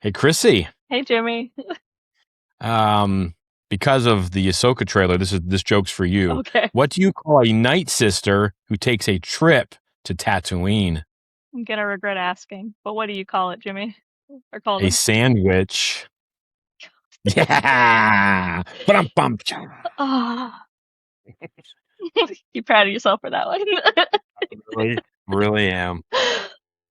Hey, Krissy. Hey, Jimmy. Because of the Ahsoka trailer, this joke's for you. Okay. What do you call a night sister who takes a trip to Tatooine? I'm gonna regret asking, but what do you call it, Jimmy? Or call A them? sandwich. Yeah. Bum. Ah. You proud of yourself for that one? Really am.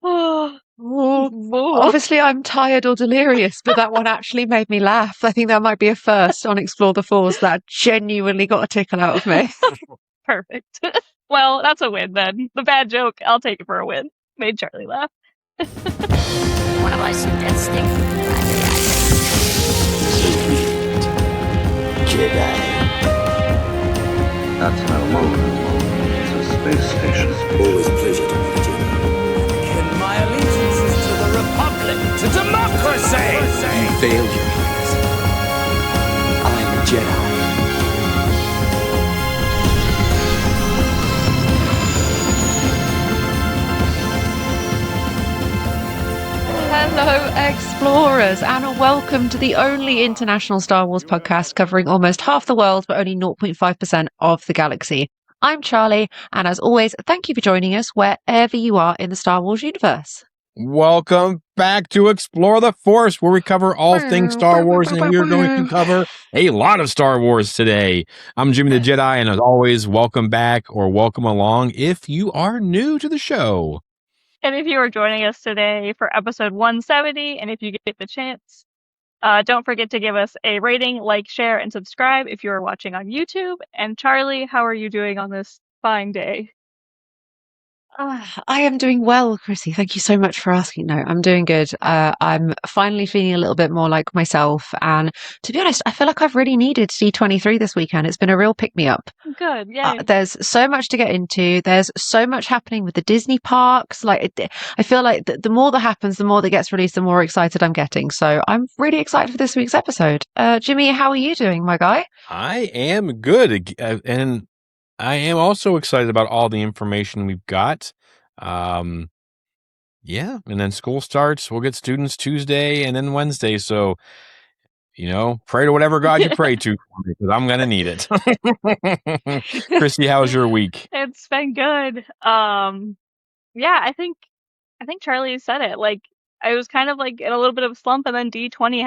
Oh, Obviously, I'm tired or delirious, but that one actually made me laugh. I think that might be a first on Explore the Force. That genuinely got a tickle out of me. Perfect. Well, that's a win then. The bad joke, I'll take it for a win. Made Charlie laugh. Wanna buy some death stick? Jedi. That's no moon. It's a space station. Always a pleasure to meet you. And my allegiance is to the Republic, to democracy! You failed, Your Highness. I'm a Jedi. Hello, explorers, and welcome to the only international Star Wars podcast covering almost half the world, but only 0.5% of the galaxy. I'm Charlie, and as always, thank you for joining us wherever you are in the Star Wars universe. Welcome back to Explore the Force, where we cover all things Star Wars, and we are going to cover a lot of Star Wars today. I'm Jimmy the Jedi, and as always, welcome back or welcome along if you are new to the show. And if you are joining us today for episode 170, and if you get the chance, don't forget to give us a rating, like, share, and subscribe if you are watching on YouTube. And Charlie, how are you doing on this fine day? I am doing well, Krissy. Thank you so much for asking. No, I'm doing good. I'm finally feeling a little bit more like myself. And to be honest, I feel like I've really needed D23 this weekend. It's been a real pick-me-up. Good, yay. There's so much to get into. There's so much happening with the Disney parks. I feel like the more that happens, the more that gets released, the more excited I'm getting. So I'm really excited for this week's episode. Jimmy, how are you doing, my guy? I am good, and I am also excited about all the information we've got. Yeah, and then school starts. We'll get students Tuesday and then Wednesday. So, pray to whatever God you pray to, because I'm going to need it. Krissy, how's your week? It's been good. Yeah, I think Charlie said it. Like, I was kind of like in a little bit of a slump, and then D23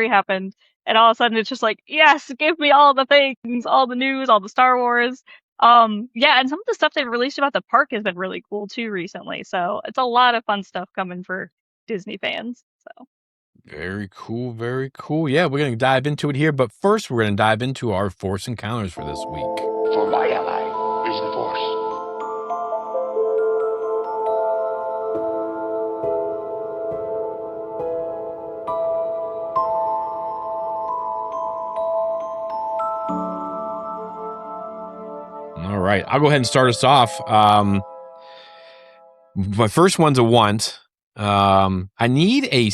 happened, and all of a sudden it's just like, yes, give me all the things, all the news, all the Star Wars. Yeah, and some of the stuff they've released about the park has been really cool too recently. So it's a lot of fun stuff coming for Disney fans. So very cool, very cool. Yeah, we're going to dive into it here, but first we're going to dive into our Force encounters for this week. For my ally is the Force. All right, I'll go ahead and start us off. My first one's a want. I need a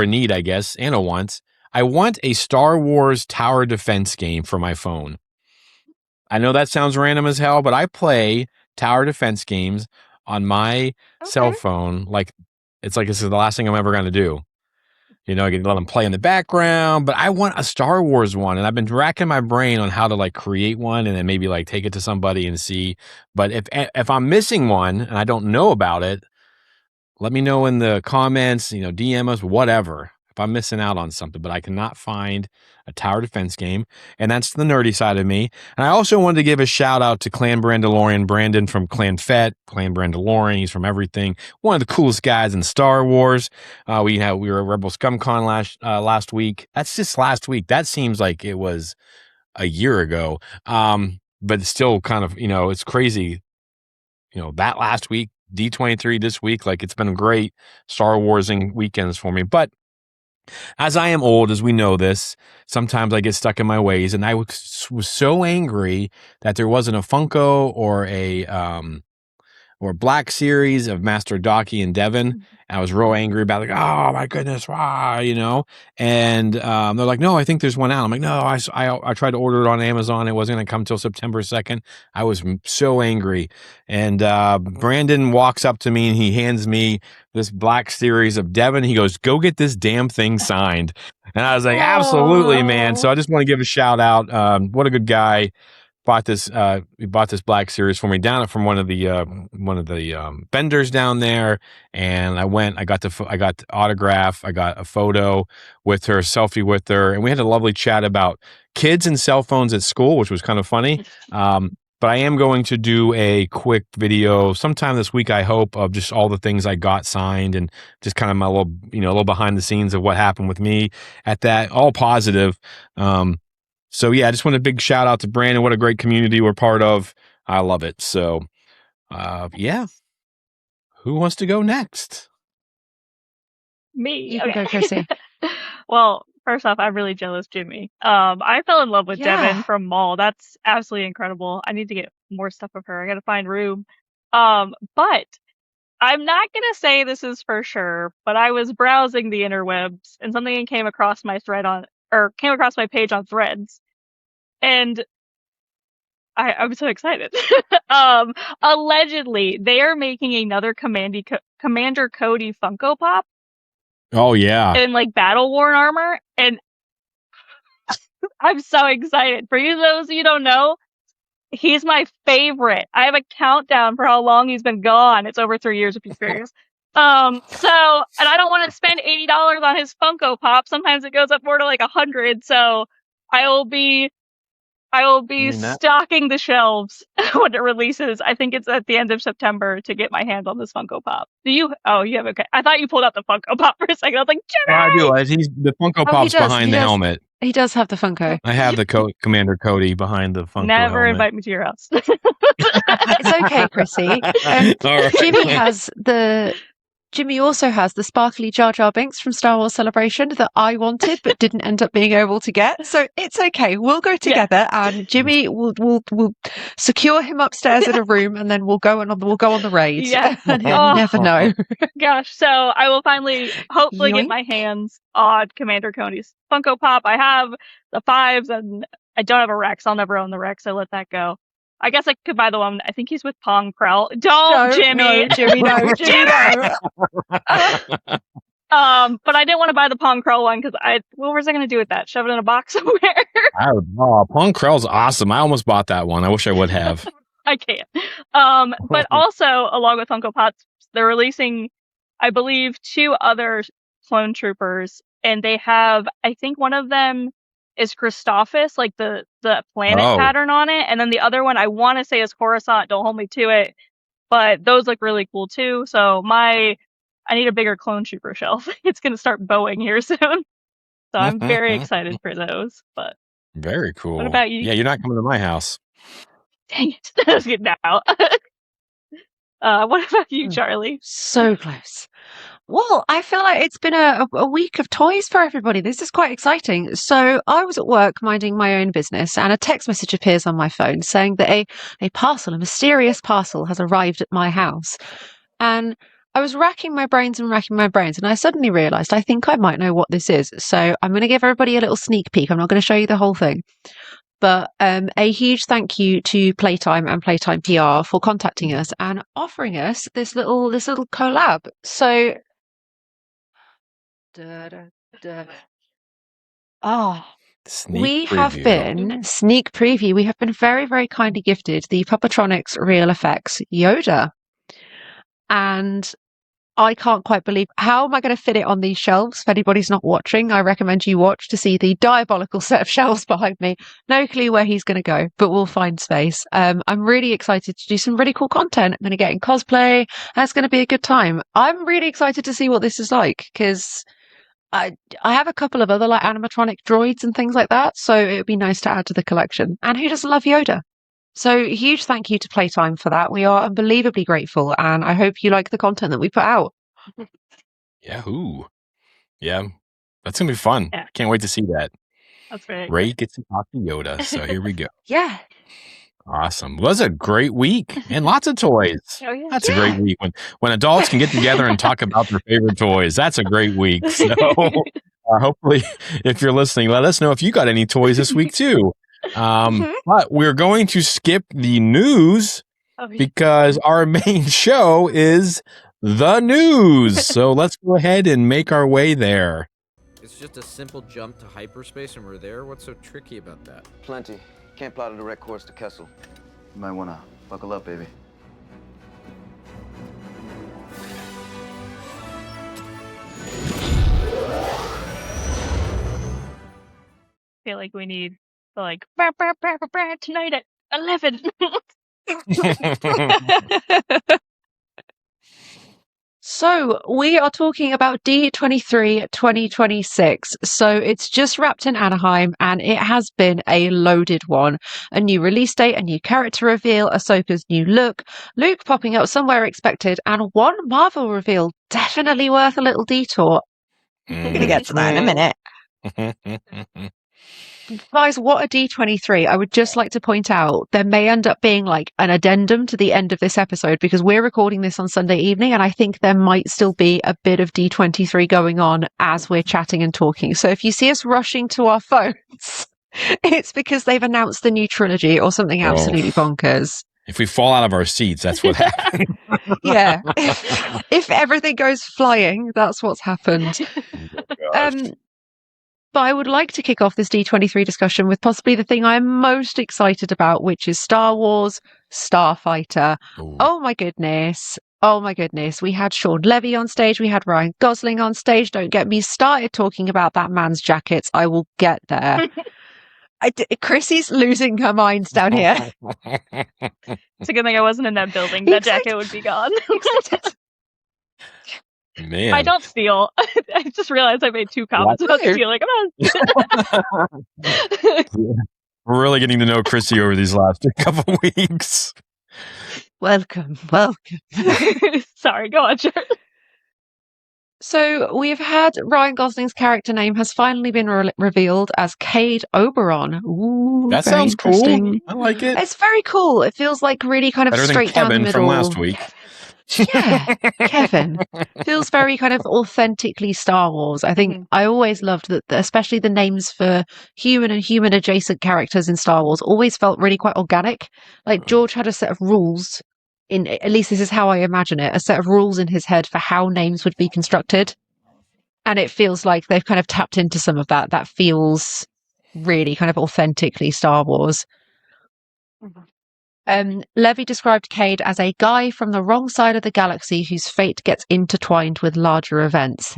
need, I guess, and a want. I want a Star Wars tower defense game for my phone. I know that sounds random as hell, but I play tower defense games on my cell phone. Like it's this is the last thing I'm ever going to do. I can let them play in the background, but I want a Star Wars one, and I've been racking my brain on how to create one and then maybe take it to somebody and see. But if I'm missing one and I don't know about it, let me know in the comments, DM us, whatever, if I'm missing out on something. But I cannot find a tower defense game, and that's the nerdy side of me. And I also wanted to give a shout out to Clan Brandalorian, Brandon from Clan Fett, Clan Brandalorian. He's from everything. One of the coolest guys in Star Wars. We were at Rebel ScumCon last week. That's just last week. That seems like it was a year ago. But it's still kind of, it's crazy. That last week, D23 this week, it's been great Star Warsing weekends for me. But as I am old, as we know this, sometimes I get stuck in my ways, and I was so angry that there wasn't a Funko or a or Black Series of Master Docky and Devin. I was real angry about like, oh my goodness, wow, you know. And they're like, no, I think there's one out. I'm like, no, I tried to order it on Amazon. It wasn't going to come till September 2nd. I was so angry. And Brandon walks up to me and he hands me this Black Series of Devin. He goes, go get this damn thing signed. And I was like, absolutely, man. So I just want to give a shout out. What a good guy. He bought this Black Series for me down from one of the vendors down there, and I got the autograph, I got a photo with her, selfie with her, and we had a lovely chat about kids and cell phones at school, which was kind of funny. But I am going to do a quick video sometime this week, I hope, of just all the things I got signed and just kind of my little behind the scenes of what happened with me at that, all positive. So yeah, I just want a big shout out to Brandon. What a great community we're part of. I love it. So, yeah. Who wants to go next? Me. You can go, Krissy. Well, first off, I'm really jealous, Jimmy. I fell in love with Devin from Maul. That's absolutely incredible. I need to get more stuff of her. I got to find room. But I'm not gonna say this is for sure. But I was browsing the interwebs and something came across my page on Threads, and I'm so excited. Allegedly, they are making another Commander Cody Funko Pop. Oh yeah, in like battle worn armor, and I'm so excited. For those of you who don't know, he's my favorite. I have a countdown for how long he's been gone. It's over 3 years if you're curious. And I don't want to spend $80 on his Funko Pop. Sometimes it goes up more to like $100. So I will be stocking the shelves when it releases. I think it's at the end of September to get my hands on this Funko Pop. Do you? Oh, you have okay. I thought you pulled out the Funko Pop for a second. I was like, Jimmy! I do. The Funko Pop's behind the helmet. He does have the Funko. I have the Commander Cody behind the Funko Never helmet. invite me to your house. It's okay, Krissy. Right. Jimmy also has the sparkly Jar Jar Binks from Star Wars Celebration that I wanted but didn't end up being able to get. So it's okay. We'll go together, and Jimmy will secure him upstairs in a room, and then we'll go on the raid. Yeah, and he'll never know. Gosh, so I will hopefully get my hands on Commander Cody's Funko Pop. I have the 5s, and I don't have a Rex. I'll never own the Rex. So let that go. I guess I could buy the one. I think he's with Pong Krell. Don't, Jimmy. No, Jimmy, no. Jimmy, no. But I didn't want to buy the Pong Krell one because what was I going to do with that? Shove it in a box somewhere? Pong Krell's awesome. I almost bought that one. I wish I would have. I can't. But also, along with Funko Pops, they're releasing, I believe, 2 other clone troopers, and they have, I think one of them is Christophus, like the planet pattern on it, and then the other one I want to say is Coruscant. Don't hold me to it, but those look really cool too. So I need a bigger clone trooper shelf. It's going to start bowing here soon, so I'm very excited for those. But very cool. What about you? Yeah, you're not coming to my house. Dang it! That's good now. What about you, Charlie? So close. Well, I feel like it's been a week of toys for everybody. This is quite exciting. So I was at work minding my own business, and a text message appears on my phone saying that a mysterious parcel has arrived at my house. And I was racking my brains, and I suddenly realised I think I might know what this is. So I'm going to give everybody a little sneak peek. I'm not going to show you the whole thing. But a huge thank you to Playtime and Playtime PR for contacting us and offering us this little collab. So sneak preview. We have been very, very kindly gifted the Puppetronics Real Effects Yoda. And I can't quite believe, how am I going to fit it on these shelves? If anybody's not watching, I recommend you watch to see the diabolical set of shelves behind me. No clue where he's going to go, but we'll find space. I'm really excited to do some really cool content. I'm going to get in cosplay. That's going to be a good time. I'm really excited to see what this is like, because I have a couple of other like animatronic droids and things like that, so it would be nice to add to the collection. And who doesn't love Yoda? So huge thank you to Playtime for that. We are unbelievably grateful, and I hope you like the content that we put out. Yahoo! Yeah, that's gonna be fun. Yeah. Can't wait to see that. That's great. Ray gets to talk to Yoda, so here we go. Yeah. Awesome. Was a great week and lots of toys. Oh, yeah. That's a great week when adults can get together and talk about their favorite toys. That's a great week. So hopefully, if you're listening, let us know if you got any toys this week too. But we're going to skip the news because our main show is the news. So let's go ahead and make our way there. It's just a simple jump to hyperspace and we're there. What's so tricky about that? Plenty. Can't plot a direct course to Kessel. You might want to buckle up, baby. I feel like we need the tonight at 11. So we are talking about D23 2026. So it's just wrapped in Anaheim and it has been a loaded one. A new release date, a new character reveal, Ahsoka's new look, Luke popping up somewhere expected, and one Marvel reveal definitely worth a little detour. We're going to get to that in a minute. Guys, what a D23. I would just like to point out there may end up being like an addendum to the end of this episode because we're recording this on Sunday evening and I think there might still be a bit of D23 going on as we're chatting and talking. So if you see us rushing to our phones, it's because they've announced the new trilogy or something absolutely bonkers. If we fall out of our seats, that's what happened. Yeah. If everything goes flying, that's what's happened. But I would like to kick off this D23 discussion with possibly the thing I'm most excited about, which is Star Wars Starfighter. Ooh. Oh my goodness. Oh my goodness. We had Sean Levy on stage. We had Ryan Gosling on stage. Don't get me started talking about that man's jackets. I will get there. Krissy's losing her mind down here. It's a good thing I wasn't in that building. That jacket would be gone. Man. I don't steal. I just realized I made 2 comments about stealing. We're really getting to know Krissy over these last couple weeks. Welcome. Sorry, go on, Sharon. So we've had Ryan Gosling's character name has finally been revealed as Cade Oberon. Ooh, that sounds cool. I like it. It's very cool. It feels like really kind of better straight than down the Kevin middle. from last week. Yeah, Kevin feels very kind of authentically Star Wars. I think I always loved that, especially the names for human and human adjacent characters in Star Wars always felt really quite organic. Like George had a set of rules at least this is how I imagine it, a set of rules in his head for how names would be constructed. And it feels like they've kind of tapped into some of that. That feels really kind of authentically Star Wars. Levy described Cade as a guy from the wrong side of the galaxy whose fate gets intertwined with larger events.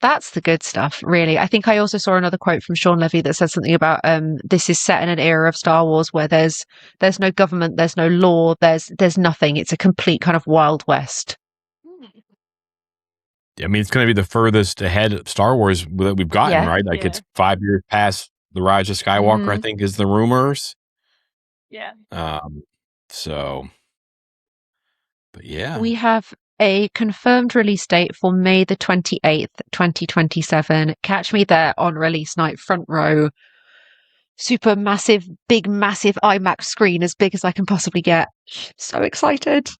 That's the good stuff, really. I think I also saw another quote from Sean Levy that said something about this is set in an era of Star Wars where there's no government, there's no law, there's nothing. It's a complete kind of Wild West. I mean, it's going to be the furthest ahead of Star Wars that we've gotten, right? Like it's 5 years past the Rise of Skywalker, I think, is the rumors. Yeah. So, but yeah. We have a confirmed release date for May the 28th, 2027. Catch me there on release night, front row. Super massive, big, massive IMAX screen, as big as I can possibly get. So excited.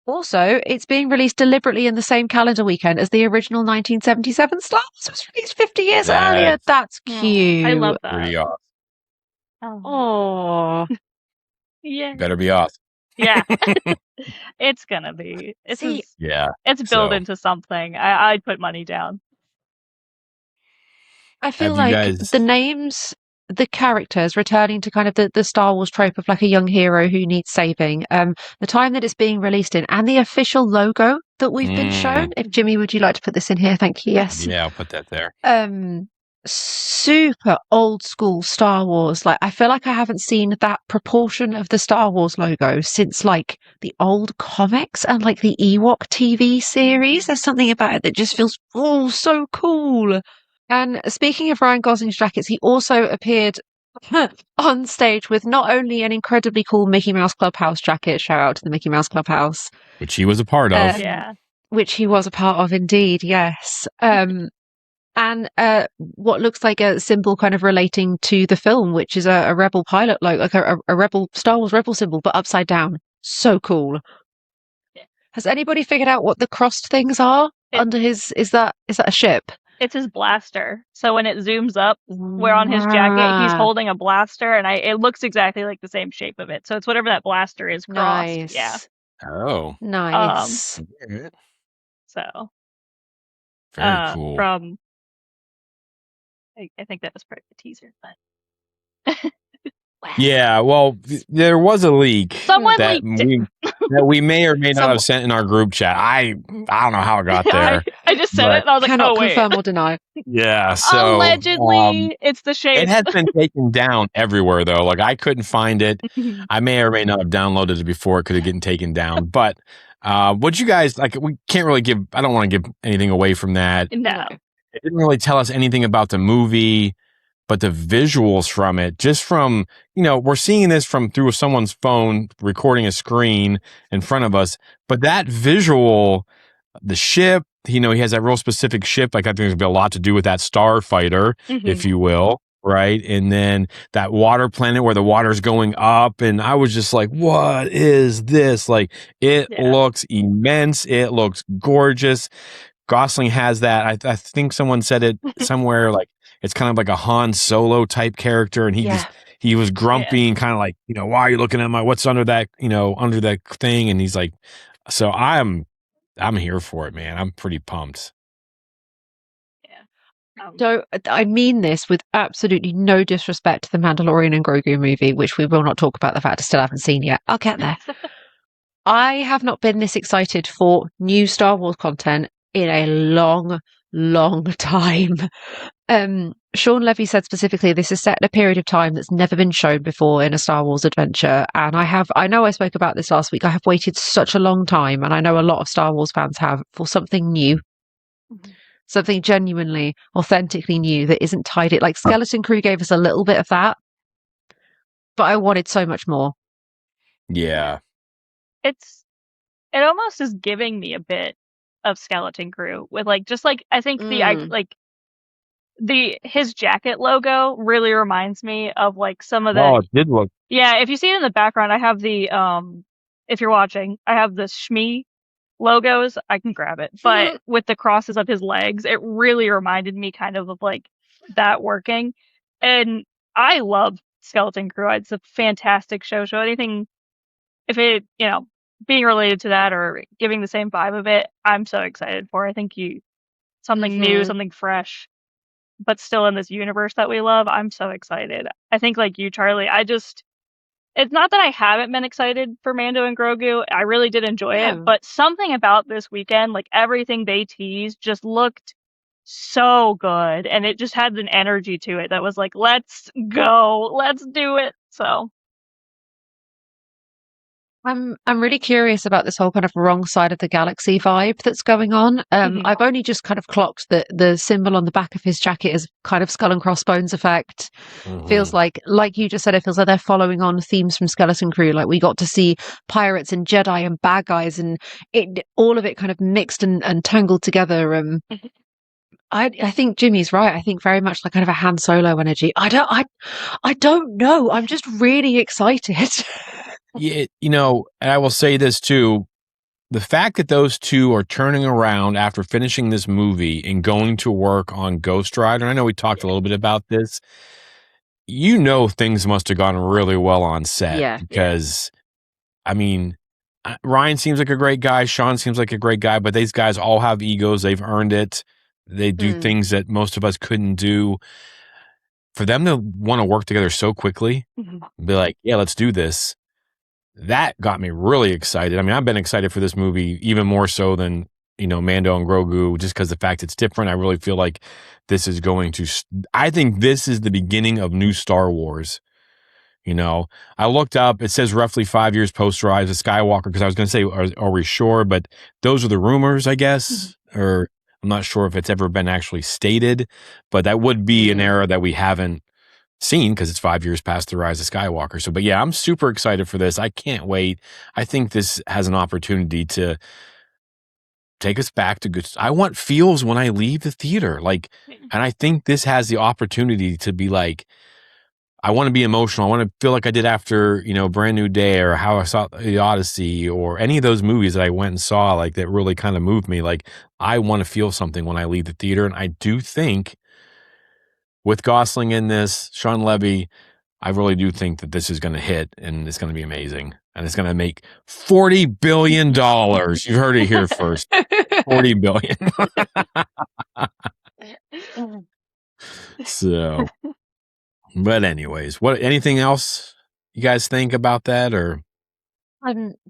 Also, it's being released deliberately in the same calendar weekend as the original 1977 Star Wars. It was released 50 years earlier. That's cute. I love that. Pretty awesome. Oh. Yeah. Better be awesome. Yeah. It's gonna be. It's built into something. I'd put money down. I feel like the names, the characters returning to kind of the Star Wars trope of like a young hero who needs saving, the time that it's being released in, and the official logo that we've been shown. If Jimmy, would you like to put this in here? Thank you. Yes. Yeah, I'll put that there. Super old school Star Wars. Like, I feel like I haven't seen that proportion of the Star Wars logo since like the old comics and like the Ewok TV series. There's something about it that just feels so cool. And speaking of Ryan Gosling's jackets, he also appeared on stage with not only an incredibly cool Mickey Mouse Clubhouse jacket, shout out to the Mickey Mouse Clubhouse, which he was a part of. Which he was a part of indeed, yes. And what looks like a symbol kind of relating to the film, which is a rebel pilot, like a rebel Star Wars rebel symbol, but upside down. So cool. Yeah. Has anybody figured out what the crossed things are under his? Is that a ship? It's his blaster. So when it zooms up, where on his jacket he's holding a blaster, and it looks exactly like the same shape of it. So it's whatever that blaster is crossed. Nice. Yeah. Oh, nice. So very cool. From I think that was part of the teaser, but yeah, well, there was a leak Someone that leaked that we may or may not have sent in our group chat. I don't know how it got there. I just said it, and I was like, cannot oh wait. confirm or deny. Yeah, so Allegedly, it's the shape. it has been taken down everywhere, though. Like, I couldn't find it. I may or may not have downloaded it before it could have gotten taken down. But what you guys like? We can't really give. I don't want to give anything away from that. No. It didn't really tell us anything about the movie, but the visuals from it, just from, we're seeing this through someone's phone, recording a screen in front of us. But that visual, the ship, he has that real specific ship. Like, I think there's going to be a lot to do with that Starfighter, if you will. Right. And then that water planet where the water's going up. And I was just like, what is this? Like, it looks immense. It looks gorgeous. Gosling has that. I think someone said it somewhere, like it's kind of like a Han Solo type character, and he was grumpy and kind of like, why are you looking at what's under that, under that thing? And he's like, so I'm here for it, man. I'm pretty pumped. Yeah. So I mean this with absolutely no disrespect to the Mandalorian and Grogu movie, which we will not talk about the fact I still haven't seen yet. I'll get there. I have not been this excited for new Star Wars content in a long, long time. Sean Levy said specifically, this is set in a period of time that's never been shown before in a Star Wars adventure. And I know I spoke about this last week. I have waited such a long time, and I know a lot of Star Wars fans have, for something new. Something genuinely, authentically new that isn't tied it. Like Skeleton Crew gave us a little bit of that, but I wanted so much more. Yeah. It almost is giving me a bit of Skeleton Crew with I think his jacket logo really reminds me of some of the. Oh, it did look. Yeah, if you see it in the background, I have the if you're watching, I have the Shmi logos. I can grab it, but with the crosses of his legs, it really reminded me kind of that working. And I love Skeleton Crew. It's a fantastic show. So anything, if it being related to that or giving the same vibe of it, I'm so excited for. I think something new, something fresh, but still in this universe that we love. I'm so excited. I think like you, Charlie, it's not that I haven't been excited for Mando and Grogu. I really did enjoy it, but something about this weekend, everything they teased just looked so good, and it just had an energy to it that was like, let's go, let's do it. So I'm really curious about this whole kind of wrong side of the galaxy vibe that's going on. I've only just kind of clocked that the symbol on the back of his jacket is kind of skull and crossbones effect. Feels like you just said, it feels like they're following on themes from Skeleton Crew. Like we got to see pirates and Jedi and bad guys, and all of it kind of mixed and tangled together. I think Jimmy's right. I think very much like kind of a Han Solo energy. I don't know. I'm just really excited. Yeah, and I will say this too. The fact that those two are turning around after finishing this movie and going to work on Ghost Rider, I know we talked a little bit about this. Things must have gone really well on set because, I mean, Ryan seems like a great guy. Sean seems like a great guy, but these guys all have egos. They've earned it. They do things that most of us couldn't do. For them to want to work together so quickly, be like, yeah, let's do this. That got me really excited. I mean, I've been excited for this movie even more so than, Mando and Grogu, just because the fact it's different. I really feel like this is I think this is the beginning of new Star Wars. I looked up, it says roughly 5 years post Rise of Skywalker, because I was going to say, are we sure? But those are the rumors, I guess, or I'm not sure if it's ever been actually stated, but that would be an era that we haven't seen because it's 5 years past the Rise of Skywalker. So, but yeah, I'm super excited for this. I can't wait. I think this has an opportunity to take us back to good. I want feels when I leave the theater, like, and I think this has the opportunity to be like, I want to be emotional. I want to feel like I did after, Brand New Day or how I saw the Odyssey or any of those movies that I went and saw, like that really kind of moved me. Like I want to feel something when I leave the theater. And I do think with Gosling in this, Sean Levy, I really do think that this is going to hit and it's going to be amazing. And it's going to make $40 billion. You heard it here first. $40 billion. So, but anyways, anything else you guys think about that or?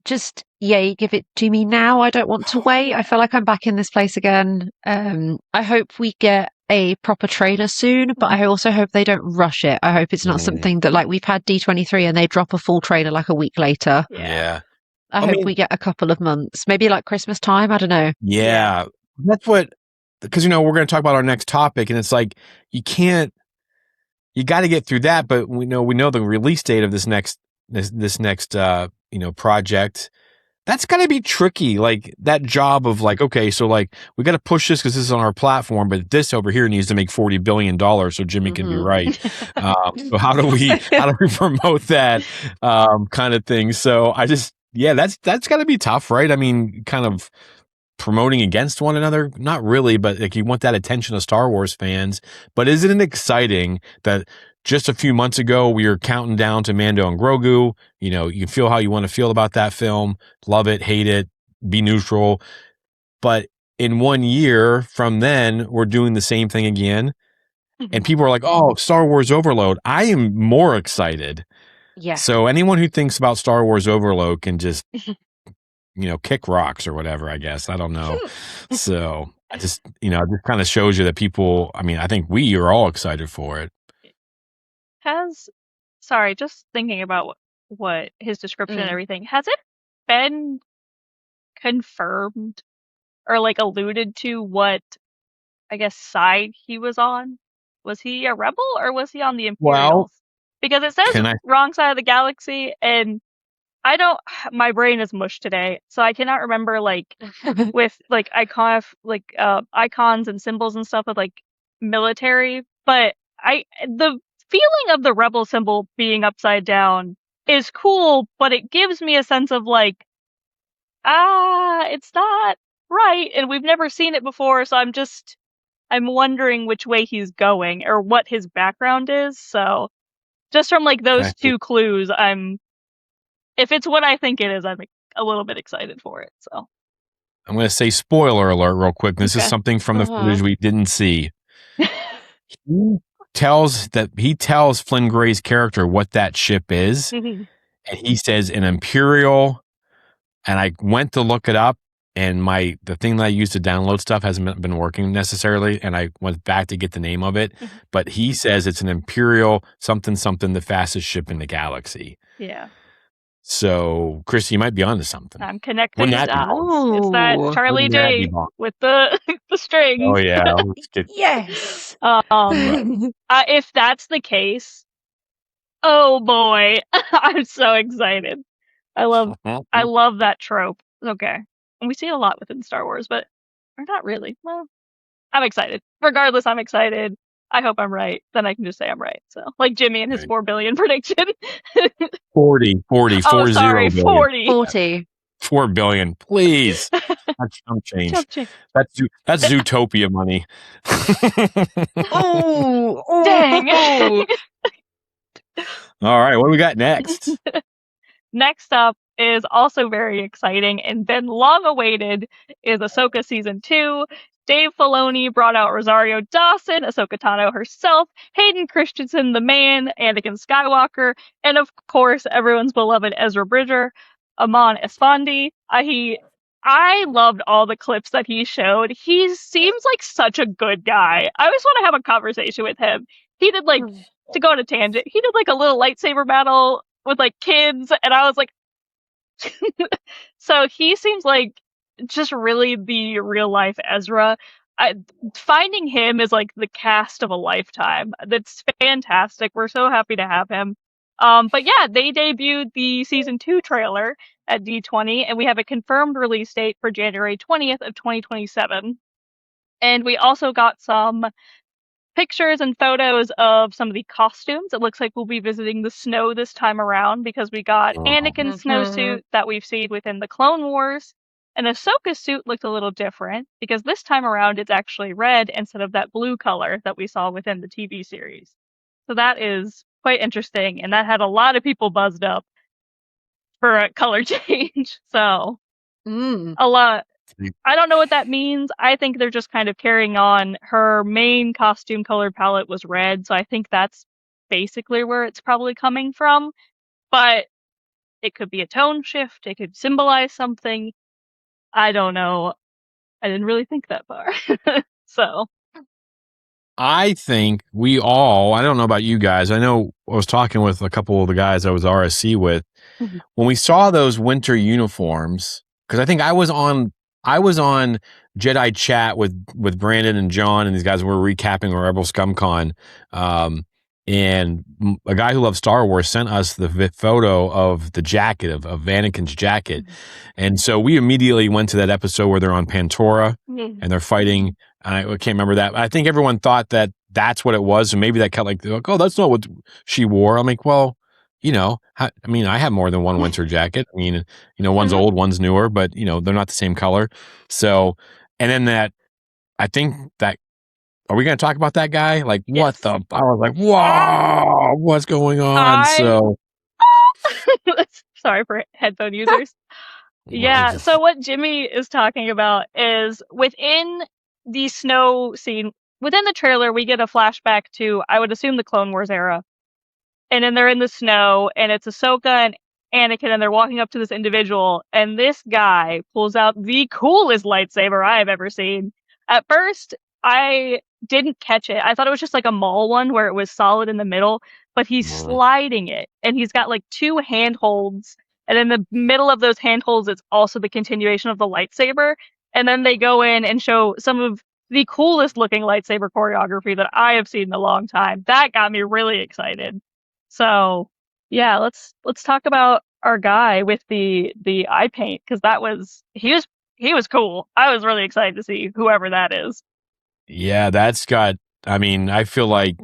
Just, yay, give it to me now. I don't want to wait. I feel like I'm back in this place again. I hope we get a proper trailer soon, but I also hope they don't rush it. I hope it's not something that like we've had D23 and they drop a full trailer like a week later. Yeah. I hope we get a couple of months, maybe like Christmas time. I don't know. Yeah. That's because, we're going to talk about our next topic and it's like, you got to get through that. But we know the release date of this next project. That's got to be tricky. Like that job of like, okay, so like we got to push this because this is on our platform, but this over here needs to make $40 billion so Jimmy can be right. So how do we promote that kind of thing? So that's got to be tough, right? I mean, kind of promoting against one another, not really, but like you want that attention of Star Wars fans. But isn't it exciting that just a few months ago we were counting down to Mando and Grogu? You feel how you want to feel about that film, love it, hate it, be neutral. But in 1 year from then, we're doing the same thing again. And people are like, oh, Star Wars Overload. I am more excited. Yeah. So anyone who thinks about Star Wars Overload can just kick rocks or whatever, I guess. I don't know. So I just, it just kind of shows you that people, I think we are all excited for it. Just thinking about what his description and everything, has it been confirmed or like alluded to what, I guess, side he was on? Was he a rebel or was he on the Imperials? Because it says wrong side of the galaxy and my brain is mush today, so I cannot remember like with like icons and symbols and stuff with like military, but the feeling of the rebel symbol being upside down is cool, but it gives me a sense of like, it's not right, and we've never seen it before, so I'm wondering which way he's going or what his background is. So just from like those two clues, if it's what I think it is, I'm a little bit excited for it. So I'm going to say spoiler alert real quick. This is something from the footage we didn't see. He tells Flynn Gray's character what that ship is. And he says an Imperial. And I went to look it up and the thing that I used to download stuff hasn't been working necessarily. And I went back to get the name of it. But he says it's an Imperial something, the fastest ship in the galaxy. Yeah. So, Krissy, you might be onto something. I'm connecting the dots. It's that Charlie Day with the strings. Oh, yeah. Yes. If that's the case, oh boy, I'm so excited. I love that trope. Okay. And we see it a lot within Star Wars, but or not really. Well, I'm excited. Regardless, I'm excited. I hope I'm right. Then I can just say I'm right. So, like Jimmy and his 4 billion prediction. 40. Oh, sorry, 40. 40. 4 billion, please. That's chump change. That's Zootopia money. Oh, dang. All right, what do we got next? Next up is also very exciting and been long awaited is Ahsoka Season 2. Dave Filoni brought out Rosario Dawson, Ahsoka Tano herself, Hayden Christensen the man, Anakin Skywalker, and of course everyone's beloved Ezra Bridger, Amon Esfandi. I loved all the clips that he showed. He seems like such a good guy. I always want to have a conversation with him. He did like, to go on a tangent, he did like a little lightsaber battle with like kids, and I was like, so he seems like just really the real life Ezra. Finding him is like the cast of a lifetime. That's fantastic. We're so happy to have him. But yeah, they debuted the season 2 trailer at D20, and we have a confirmed release date for January 20th of 2027. And we also got some pictures and photos of some of the costumes. It looks like we'll be visiting the snow this time around because we got Anakin's snowsuit that we've seen within the Clone Wars. And Ahsoka's suit looked a little different because this time around it's actually red instead of that blue color that we saw within the TV series. So that is quite interesting, and that had a lot of people buzzed up for a color change. So a lot. I don't know what that means. I think they're just kind of carrying on. Her main costume color palette was red, so I think that's basically where it's probably coming from. But it could be a tone shift. It could symbolize something. I don't know. I didn't really think that far. So I think we all, I don't know about you guys. I know I was talking with a couple of the guys I was RSC with. When we saw those winter uniforms, because I think I was on Jedi chat with Brandon and John, and these guys were recapping Rebel ScumCon. And a guy who loves Star Wars sent us the photo of the jacket, of Anakin's jacket. And so we immediately went to that episode where they're on Pantora and they're fighting. I can't remember that. I think everyone thought that that's what it was. So maybe that cut like, oh, that's not what she wore. I'm like, well, you know, I mean, I have more than one winter jacket. I mean, you know, one's old, one's newer, but you know, they're not the same color. So, and then that, I think that, are we going to talk about that guy? Like, what the? I was like, whoa, what's going on? So, sorry for headphone users. Yeah. So what Jimmy is talking about is within the snow scene, within the trailer, we get a flashback to, I would assume, the Clone Wars era. And then they're in the snow, and it's Ahsoka and Anakin, and they're walking up to this individual, and this guy pulls out the coolest lightsaber I've ever seen. At first, I didn't catch it. I thought it was just like a maul one where it was solid in the middle, but he's sliding it, and he's got like 2 handholds, and in the middle of those handholds, it's also the continuation of the lightsaber. And then they go in and show some of the coolest looking lightsaber choreography that I have seen in a long time. That got me really excited. So yeah, let's talk about our guy with the eye paint, because he was cool. I was really excited to see whoever that is. Yeah, that's got, I mean, I feel like,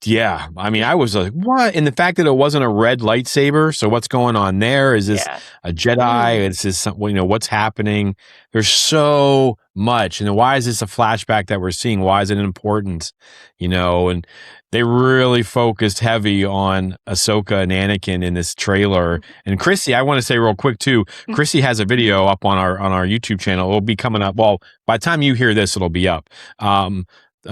yeah, I mean, I was like, what? And the fact that it wasn't a red lightsaber. So what's going on there? Is this a Jedi? Is this, you know, what's happening? There's so much. And then why is this a flashback that we're seeing? Why is it important? You know, and they really focused heavy on Ahsoka and Anakin in this trailer. And Krissy, I want to say real quick too, Krissy has a video up on our YouTube channel. It'll be coming up. Well, by the time you hear this, it'll be up.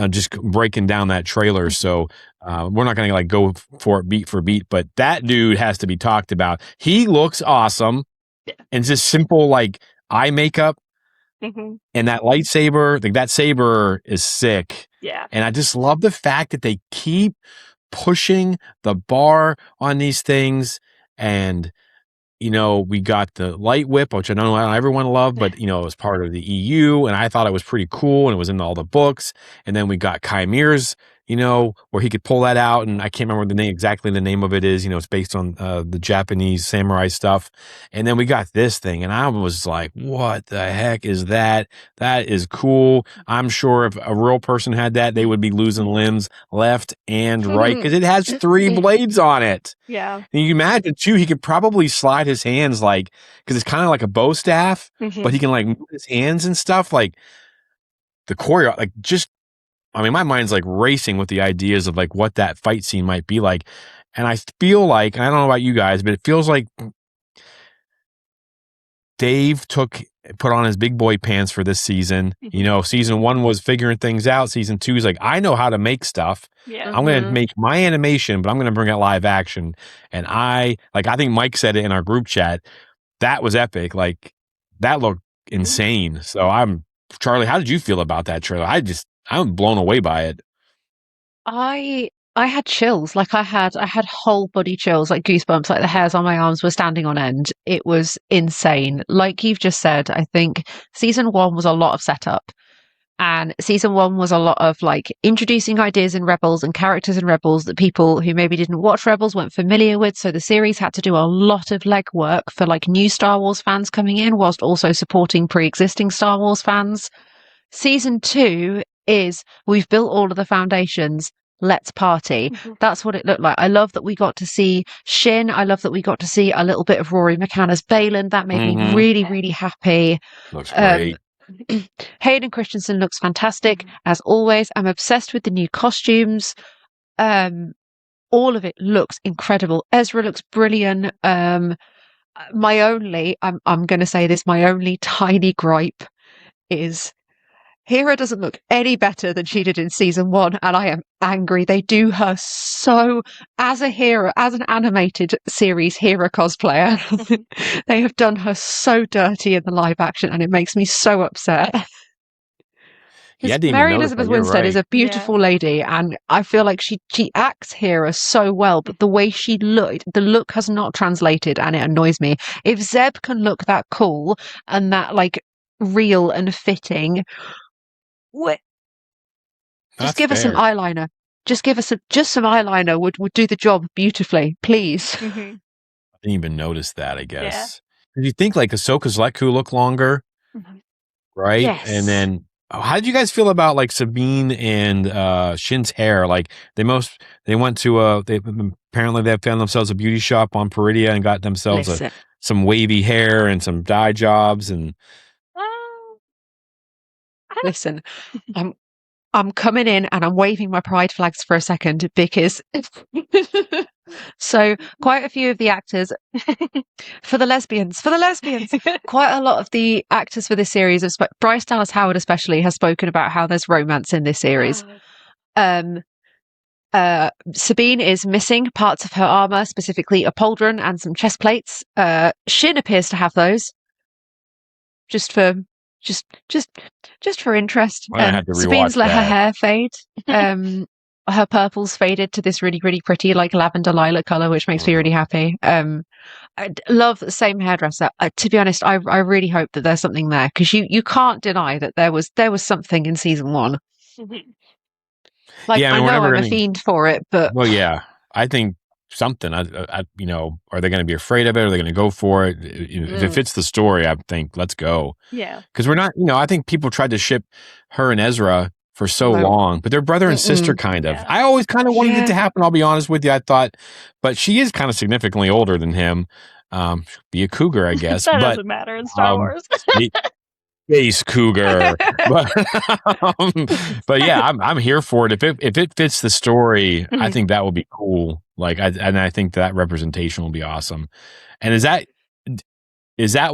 Just breaking down that trailer. So we're not going to like go for it beat for beat, but that dude has to be talked about. He looks awesome. And just simple like eye makeup and that lightsaber, like that saber is sick. Yeah. And I just love the fact that they keep pushing the bar on these things. And you know, we got the light whip, which I know not everyone loved, but, you know, it was part of the EU, and I thought it was pretty cool, and it was in all the books. And then we got Chimeras, you know, where he could pull that out, and I can't remember exactly the name of it is. You know, it's based on the Japanese samurai stuff. And then we got this thing, and I was like, what the heck is that? That is cool. I'm sure if a real person had that, they would be losing limbs left and right, because it has 3 blades on it. Yeah. And you imagine too, he could probably slide his hands like, because it's kind of like a bow staff, but he can like move his hands and stuff. Like the choreo, like just, I mean, my mind's like racing with the ideas of like what that fight scene might be like. And I feel like, I don't know about you guys, but it feels like Dave put on his big boy pants for this season. You know, season 1 was figuring things out. Season 2 is like, I know how to make stuff. Yeah. I'm going to make my animation, but I'm going to bring it live action. And I think Mike said it in our group chat. That was epic. Like that looked insane. So Charlie, how did you feel about that trailer? I'm blown away by it. I had chills. Like I had whole body chills, like goosebumps, like the hairs on my arms were standing on end. It was insane. Like you've just said, I think season 1 was a lot of setup. And season 1 was a lot of like introducing ideas in Rebels and characters in Rebels that people who maybe didn't watch Rebels weren't familiar with. So the series had to do a lot of legwork for like new Star Wars fans coming in, whilst also supporting pre-existing Star Wars fans. Season 2 is we've built all of the foundations. Let's party. That's what it looked like. I love that we got to see Shin. I love that we got to see a little bit of Rory McCanna's Balin. That made me really, really happy. Looks great. Hayden Christensen looks fantastic as always. I'm obsessed with the new costumes. All of it looks incredible. Ezra looks brilliant. I'm going to say this, my only tiny gripe is Hera doesn't look any better than she did in season 1, and I am angry. They do her so, as a Hera, as an animated series Hera cosplayer, they have done her so dirty in the live action, and it makes me so upset. Yeah, I didn't even Mary notice Elizabeth that. You're Winstead is right. a beautiful lady, and I feel like she acts Hera so well, but the way she looked, the look has not translated, and it annoys me. If Zeb can look that cool and that like real and fitting, just give us some eyeliner. Just give us some eyeliner would do the job beautifully, please. I didn't even notice that, I guess. Did you think like Ahsoka's Leku look longer? Right? Yes. And then how did you guys feel about like Sabine and Shin's hair? Like they went to apparently they found themselves a beauty shop on Peridia and got themselves some wavy hair and some dye jobs and listen, I'm coming in and I'm waving my pride flags for a second because so quite a few of the actors for the lesbians, quite a lot of the actors for this series have Bryce Dallas Howard especially has spoken about how there's romance in this series. Sabine is missing parts of her armor, specifically a pauldron and some chest plates. Shin appears to have those just for interest. Sabine's let her hair fade. Her purple's faded to this really, really pretty like lavender lilac color, which makes me really happy. I love the same hairdresser. To be honest, I really hope that there's something there because you can't deny that there was something in season 1. Like I know I'm a fiend for it, but well, yeah, I think something. Are they going to be afraid of it? Are they going to go for it? If it fits the story, I think let's go. Yeah, because we're not. I think people tried to ship her and Ezra for so long, but they're brother and sister kind of. I always kind of wanted it to happen. I'll be honest with you. I thought, but she is kind of significantly older than him. Be a cougar, I guess. That doesn't matter in Star Wars. Space cougar, but yeah, I'm here for it. If it fits the story, I think that will be cool. Like, I think that representation will be awesome. And is that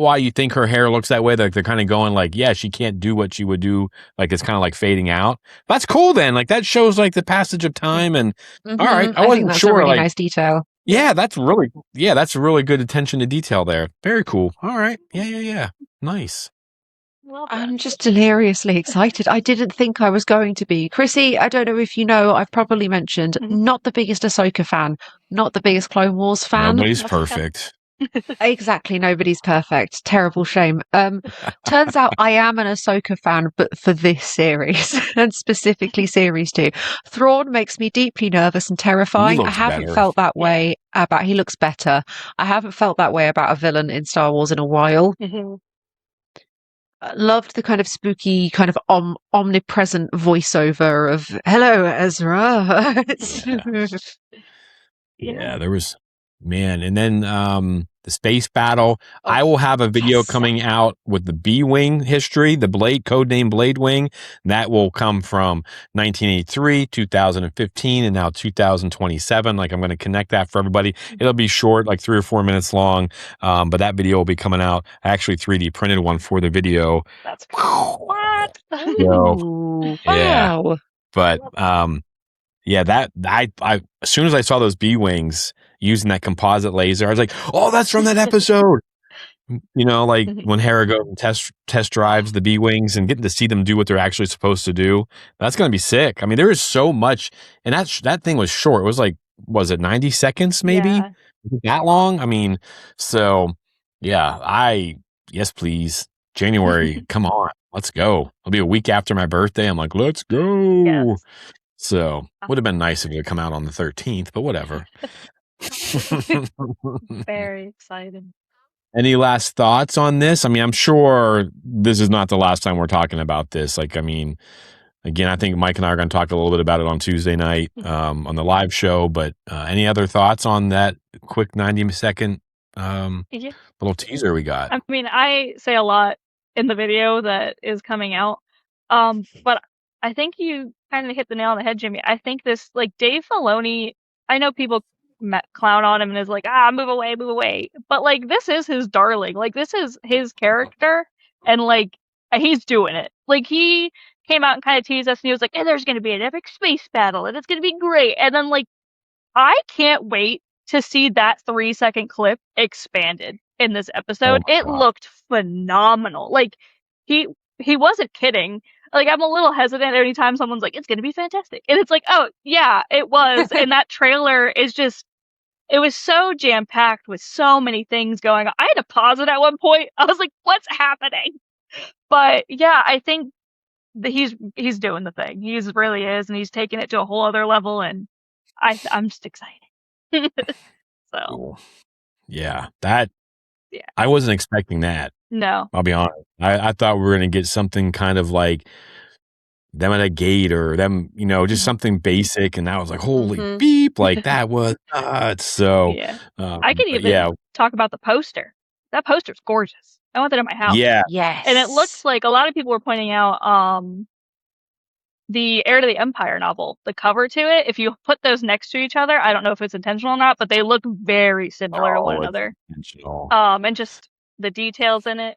why you think her hair looks that way? Like they're kind of going like, yeah, she can't do what she would do. Like it's kind of like fading out. That's cool. Then like that shows like the passage of time. And all right, I wasn't think sure. A really like nice detail. Yeah, that's a really good attention to detail there. Very cool. All right, yeah, nice. I'm just deliriously excited. I didn't think I was going to be. Krissy, I don't know if you know, I've probably mentioned, not the biggest Ahsoka fan, not the biggest Clone Wars fan. Nobody's perfect. Exactly, nobody's perfect. Terrible shame. Turns out I am an Ahsoka fan, but for this series, and specifically Series 2. Thrawn makes me deeply nervous and terrifying. I haven't felt that way about... He looks better. I haven't felt that way about a villain in Star Wars in a while. Loved the kind of spooky, kind of omnipresent voiceover of "Hello, Ezra." Yeah, there was and then the space battle. I will have a video coming out with the B-Wing history, the codename Blade Wing. That will come from 1983, 2015, and now 2027. Like I'm going to connect that for everybody. It'll be short, like 3 or 4 minutes long, but that video will be coming out. I actually 3D printed one for the video. That's cool. What? Yeah. Wow. But yeah, that I as soon as I saw those B-Wings using that composite laser, I was like, oh, that's from that episode. Like when Hera goes and test drives the B-Wings and getting to see them do what they're actually supposed to do. That's going to be sick. I mean, there is so much, and that thing was short. It was like, was it 90 seconds maybe? Yeah. That long? I mean, so yeah, yes, please. January. Come on, let's go. It'll be a week after my birthday. I'm like, let's go. Yes. So would have been nice if it had come out on the 13th, but whatever. Very excited. Any last thoughts on this? I mean, I'm sure this is not the last time we're talking about this. Like, I mean, again, I think Mike and I are going to talk a little bit about it on Tuesday night on the live show. But any other thoughts on that quick 90-second little teaser we got? I mean, I say a lot in the video that is coming out, but I think you kind of hit the nail on the head, Jimmy. I think this, like, Dave Filoni, I know people clown on him and is like, move away. But, like, this is his darling. Like, this is his character, and, like, he's doing it. Like, he came out and kind of teased us, and he was like, hey, there's going to be an epic space battle, and it's going to be great. And then, like, I can't wait to see that 3-second clip expanded in this episode. It looked phenomenal. Like, he wasn't kidding. Like, I'm a little hesitant anytime someone's like, it's going to be fantastic. And it's like, oh, yeah, it was. And that trailer is just, it was so jam-packed with so many things going on. I had to pause it at one point. I was like, what's happening? But, yeah, I think that he's doing the thing. He really is, and he's taking it to a whole other level, and I'm just excited. So. Cool. Yeah, I wasn't expecting that. No. I'll be honest. I thought we were going to get something kind of like them at a gate or them, just something basic. And I was like, holy beep. Like, that was nuts. So, yeah. I could even talk about the poster. That poster's gorgeous. I want that in my house. Yeah. Yes. And it looks like a lot of people were pointing out the Heir to the Empire novel, the cover to it. If you put those next to each other, I don't know if it's intentional or not, but they look very similar to one another. Intentional. And just the details in it.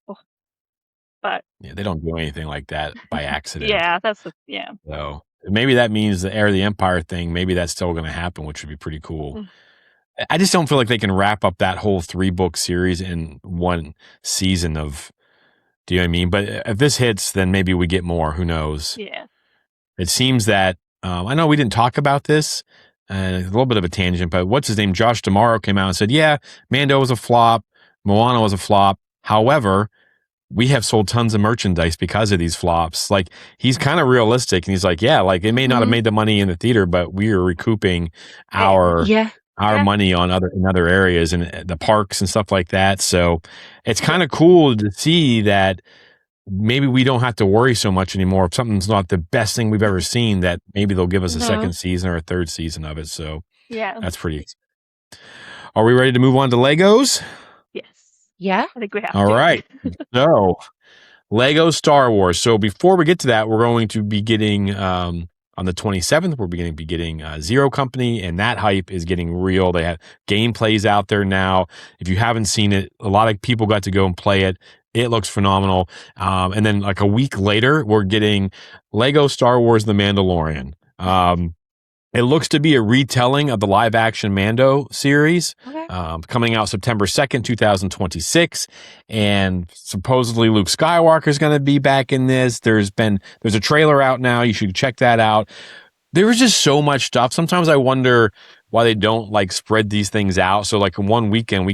But yeah, they don't do anything like that by accident. Yeah. So maybe that means the Heir to the Empire thing, maybe that's still going to happen, which would be pretty cool. I just don't feel like they can wrap up that whole 3-book series in one season of, do you know what I mean? But if this hits, then maybe we get more. Who knows? Yeah. It seems that, I know we didn't talk about this, a little bit of a tangent, but what's his name? Josh D'Amaro came out and said, yeah, Mando was a flop. Moana was a flop. However, we have sold tons of merchandise because of these flops. Like, he's kind of realistic, and he's like, yeah, like, it may not have made the money in the theater, but we are recouping our money on other areas and the parks and stuff like that. So it's kind of cool to see that maybe we don't have to worry so much anymore. If something's not the best thing we've ever seen, that maybe they'll give us a second season or a third season of it. So that's pretty exciting. Are we ready to move on to Legos? Yes. Yeah. I think we have All right. So Lego Star Wars. So before we get to that, we're going to be getting on the 27th, we're going to be getting Zero Company, and that hype is getting real. They have gameplays out there now. If you haven't seen it, a lot of people got to go and play it. It looks phenomenal. And then like a week later, we're getting Lego Star Wars The Mandalorian. It looks to be a retelling of the live-action Mando series, coming out September 2nd, 2026. And supposedly Luke Skywalker is going to be back in this. There's a trailer out now. You should check that out. There was just so much stuff. Sometimes I wonder why they don't like spread these things out. So like in one weekend,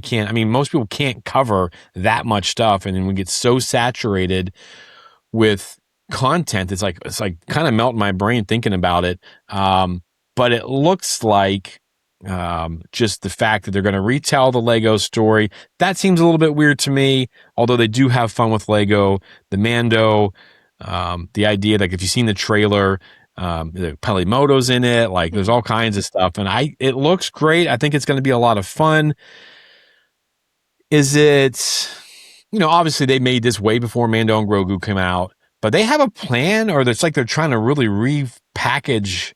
most people can't cover that much stuff. And then we get so saturated with content. It's like kind of melting my brain thinking about it. But it looks like just the fact that they're going to retell the Lego story. That seems a little bit weird to me, although they do have fun with Lego. The Mando, the idea, like if you've seen the trailer, the Pelimoto's in it, like there's all kinds of stuff. And it looks great. I think it's going to be a lot of fun. Is it, obviously they made this way before Mando and Grogu came out, but they have a plan, or it's like they're trying to really repackage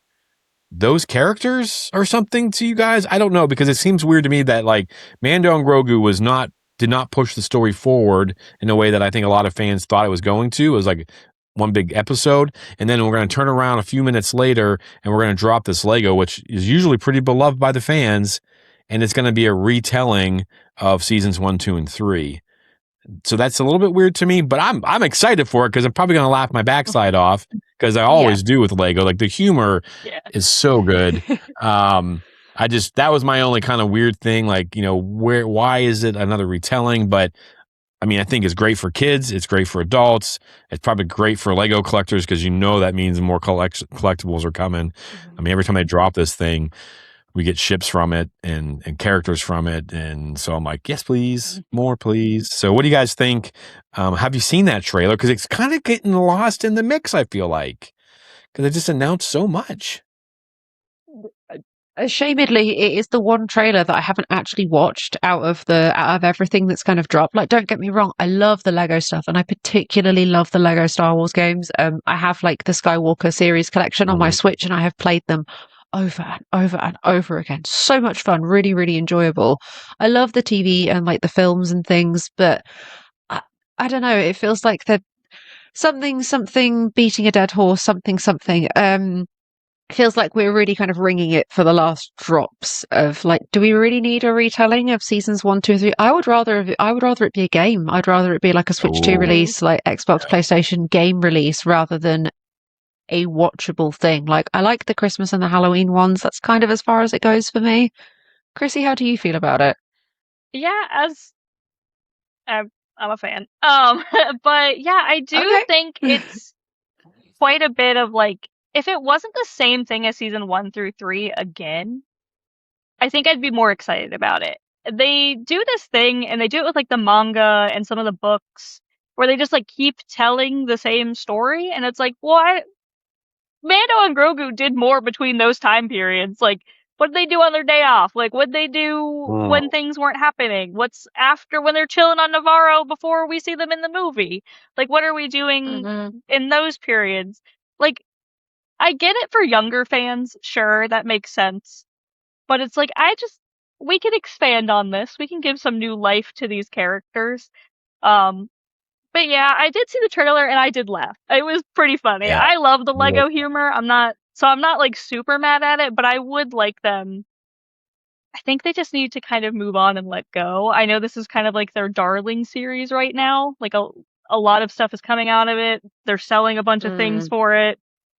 those characters or something to you guys? I don't know, because it seems weird to me that like Mando and Grogu did not push the story forward in a way that I think a lot of fans thought it was going to. It was like one big episode, and then we're going to turn around a few minutes later and we're going to drop this Lego, which is usually pretty beloved by the fans, and it's going to be a retelling of seasons 1, 2, and 3. So that's a little bit weird to me, but I'm excited for it because I'm probably going to laugh my backside off, because I always do with Lego. Like the humor is so good. That was my only kind of weird thing. Like, why is it another retelling? But I mean, I think it's great for kids. It's great for adults. It's probably great for Lego collectors because that means more collectibles are coming. I mean, every time they drop this thing, we get ships from it and characters from it. And so I'm like, yes, please. More, please. So what do you guys think? Have you seen that trailer? Because it's kind of getting lost in the mix, I feel like. Because they just announced so much. Ashamedly, it is the one trailer that I haven't actually watched out of everything that's kind of dropped. Like, don't get me wrong, I love the Lego stuff, and I particularly love the Lego Star Wars games. I have like the Skywalker series collection on my Switch, and I have played them over and over and over again. So much fun, really, really enjoyable. I love the TV and like the films and things, but I don't know. It feels like they're something beating a dead horse, something. Feels like we're really kind of ringing it for the last drops of like, do we really need a retelling of seasons 1, 2, 3? I would rather it be a game. I'd rather it be like a Switch 2 release, like Xbox, PlayStation game release, rather than a watchable thing. Like, I like the Christmas and the Halloween ones. That's kind of as far as it goes for me. Krissy, how do you feel about it? Yeah, as I'm a fan. But yeah, I do think it's quite a bit of like, if it wasn't the same thing as season 1 through 3 again, I think I'd be more excited about it. They do this thing, and they do it with like the manga and some of the books, where they just like keep telling the same story, and it's like, well, Mando and Grogu did more between those time periods. Like, what did they do on their day off? Like, what did they do when things weren't happening? What's after when they're chilling on Navarro before we see them in the movie? Like, what are we doing in those periods? Like, I get it for younger fans, sure, that makes sense. But it's like, we can expand on this. We can give some new life to these characters. But yeah, I did see the trailer and I did laugh. It was pretty funny. Yeah. I love the Lego humor. I'm not like super mad at it, but I would like them. I think they just need to kind of move on and let go. I know this is kind of like their darling series right now. Like a lot of stuff is coming out of it. They're selling a bunch of things for it.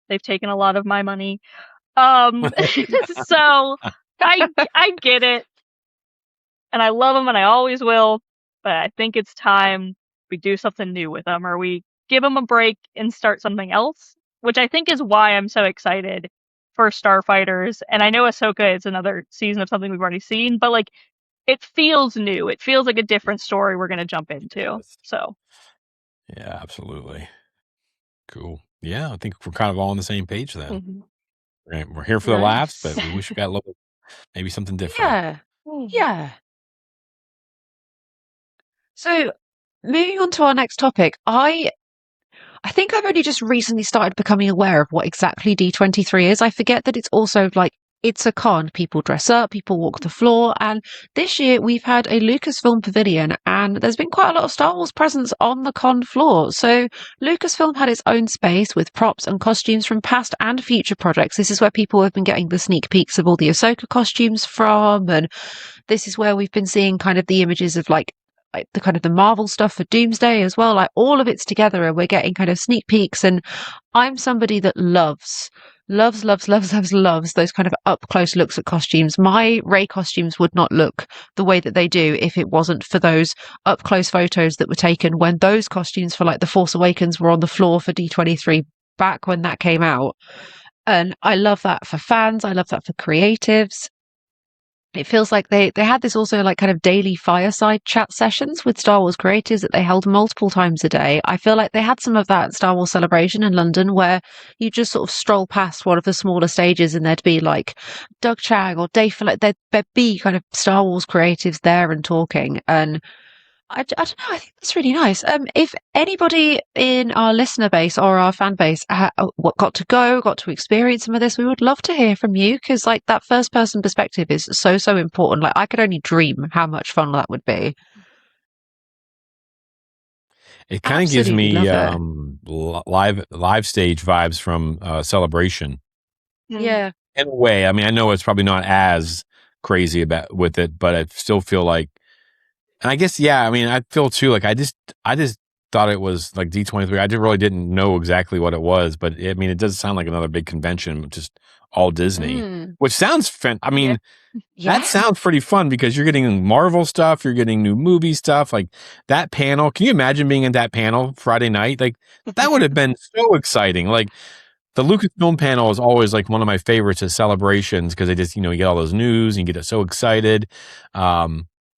They've taken a lot of my money. So I get it. And I love them and I always will. But I think it's time we do something new with them, or we give them a break and start something else, which I think is why I'm so excited for Starfighters. And I know Ahsoka is another season of something we've already seen, but like, it feels new. It feels like a different story we're going to jump into. So yeah, absolutely. Cool. Yeah, I think we're kind of all on the same page then. Right. We're here for the laughs, but we wish we got a little, maybe something different. Yeah. So, moving on to our next topic, I think I've only just recently started becoming aware of what exactly D23 is. I forget that it's also like, it's a con. People dress up, people walk the floor, and this year we've had a Lucasfilm pavilion, and there's been quite a lot of Star Wars presence on the con floor. So Lucasfilm had its own space with props and costumes from past and future projects. This is where people have been getting the sneak peeks of all the Ahsoka costumes from, and this is where we've been seeing kind of the images of like the kind of the Marvel stuff for Doomsday as well. Like, all of it's together, and we're getting kind of sneak peeks. And I'm somebody that loves those kind of up close looks at costumes. My Rey costumes would not look the way that they do if it wasn't for those up close photos that were taken when those costumes for like The Force Awakens were on the floor for D23 back when that came out. And I love that for fans. I love that for creatives. It feels like they had this also like kind of daily fireside chat sessions with Star Wars creators that they held multiple times a day. I feel like they had some of that at Star Wars Celebration in London, where you just sort of stroll past one of the smaller stages and there'd be like Doug Chang or Dave Filoni. There'd be kind of Star Wars creatives there and talking. And I don't know. I think that's really nice. If anybody in our listener base or our fan base got to experience some of this, we would love to hear from you, because like that first person perspective is so important. Like, I could only dream how much fun that would be. It kind of gives me live stage vibes from Celebration. Yeah. In a way, I mean, I know it's probably not as crazy with it, but I still feel like. And I guess, yeah, I mean, I feel too, like, I just thought it was like D23. I really didn't know exactly what it was, but I mean, it does sound like another big convention, just all Disney, which sounds I mean, that sounds pretty fun because you're getting Marvel stuff, you're getting new movie stuff, like that panel. Can you imagine being in that panel Friday night? Like that would have been so exciting. Like the Lucasfilm panel is always like one of my favorites at celebrations because they just, you get all those news and you get so excited.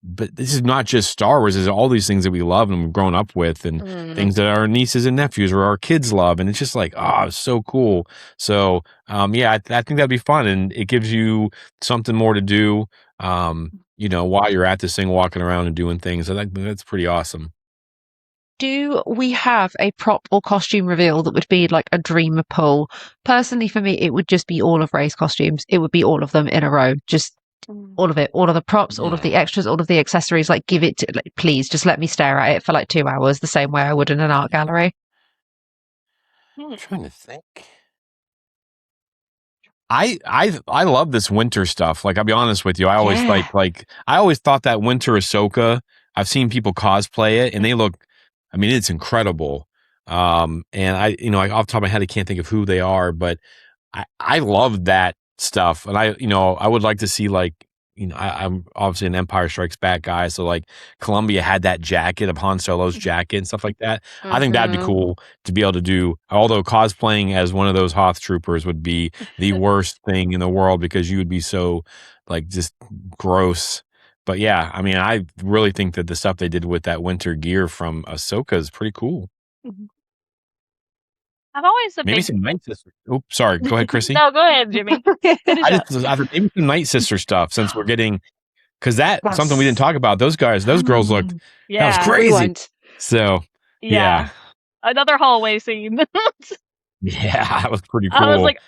But this is not just Star Wars. There's all these things that we love and we've grown up with and things that our nieces and nephews or our kids love. And it's just like, it's so cool. So, I think that'd be fun. And it gives you something more to do, while you're at this thing, walking around and doing things. So that's pretty awesome. Do we have a prop or costume reveal that would be like a dream pull? Personally, for me, it would just be all of Rey's costumes. It would be all of them in a row. Just all of it, all of the props, all of the extras, all of the accessories. Like, give it to, please, just let me stare at it for like 2 hours, the same way I would in an art gallery. I'm trying to think. I love this winter stuff. Like, I'll be honest with you, I always I always thought that winter Ahsoka. I've seen people cosplay it, and they look. I mean, it's incredible. And off the top of my head, I can't think of who they are, but I love that stuff. And I would like to see I'm obviously an Empire Strikes Back guy. So like Columbia had that jacket of Han Solo's jacket and stuff like that. I think that'd be cool to be able to do, although cosplaying as one of those Hoth troopers would be the worst thing in the world because you would be so like just gross. But yeah, I mean, I really think that the stuff they did with that winter gear from Ahsoka is pretty cool. Mm-hmm. I'm always maybe some Night Sister. Oops, sorry. Go ahead, Krissy. No, go ahead, Jimmy. I maybe some Night Sister stuff since we're getting, because that's something we didn't talk about. Those girls looked, that was crazy. So yeah, another hallway scene. Yeah, that was pretty cool. I was like,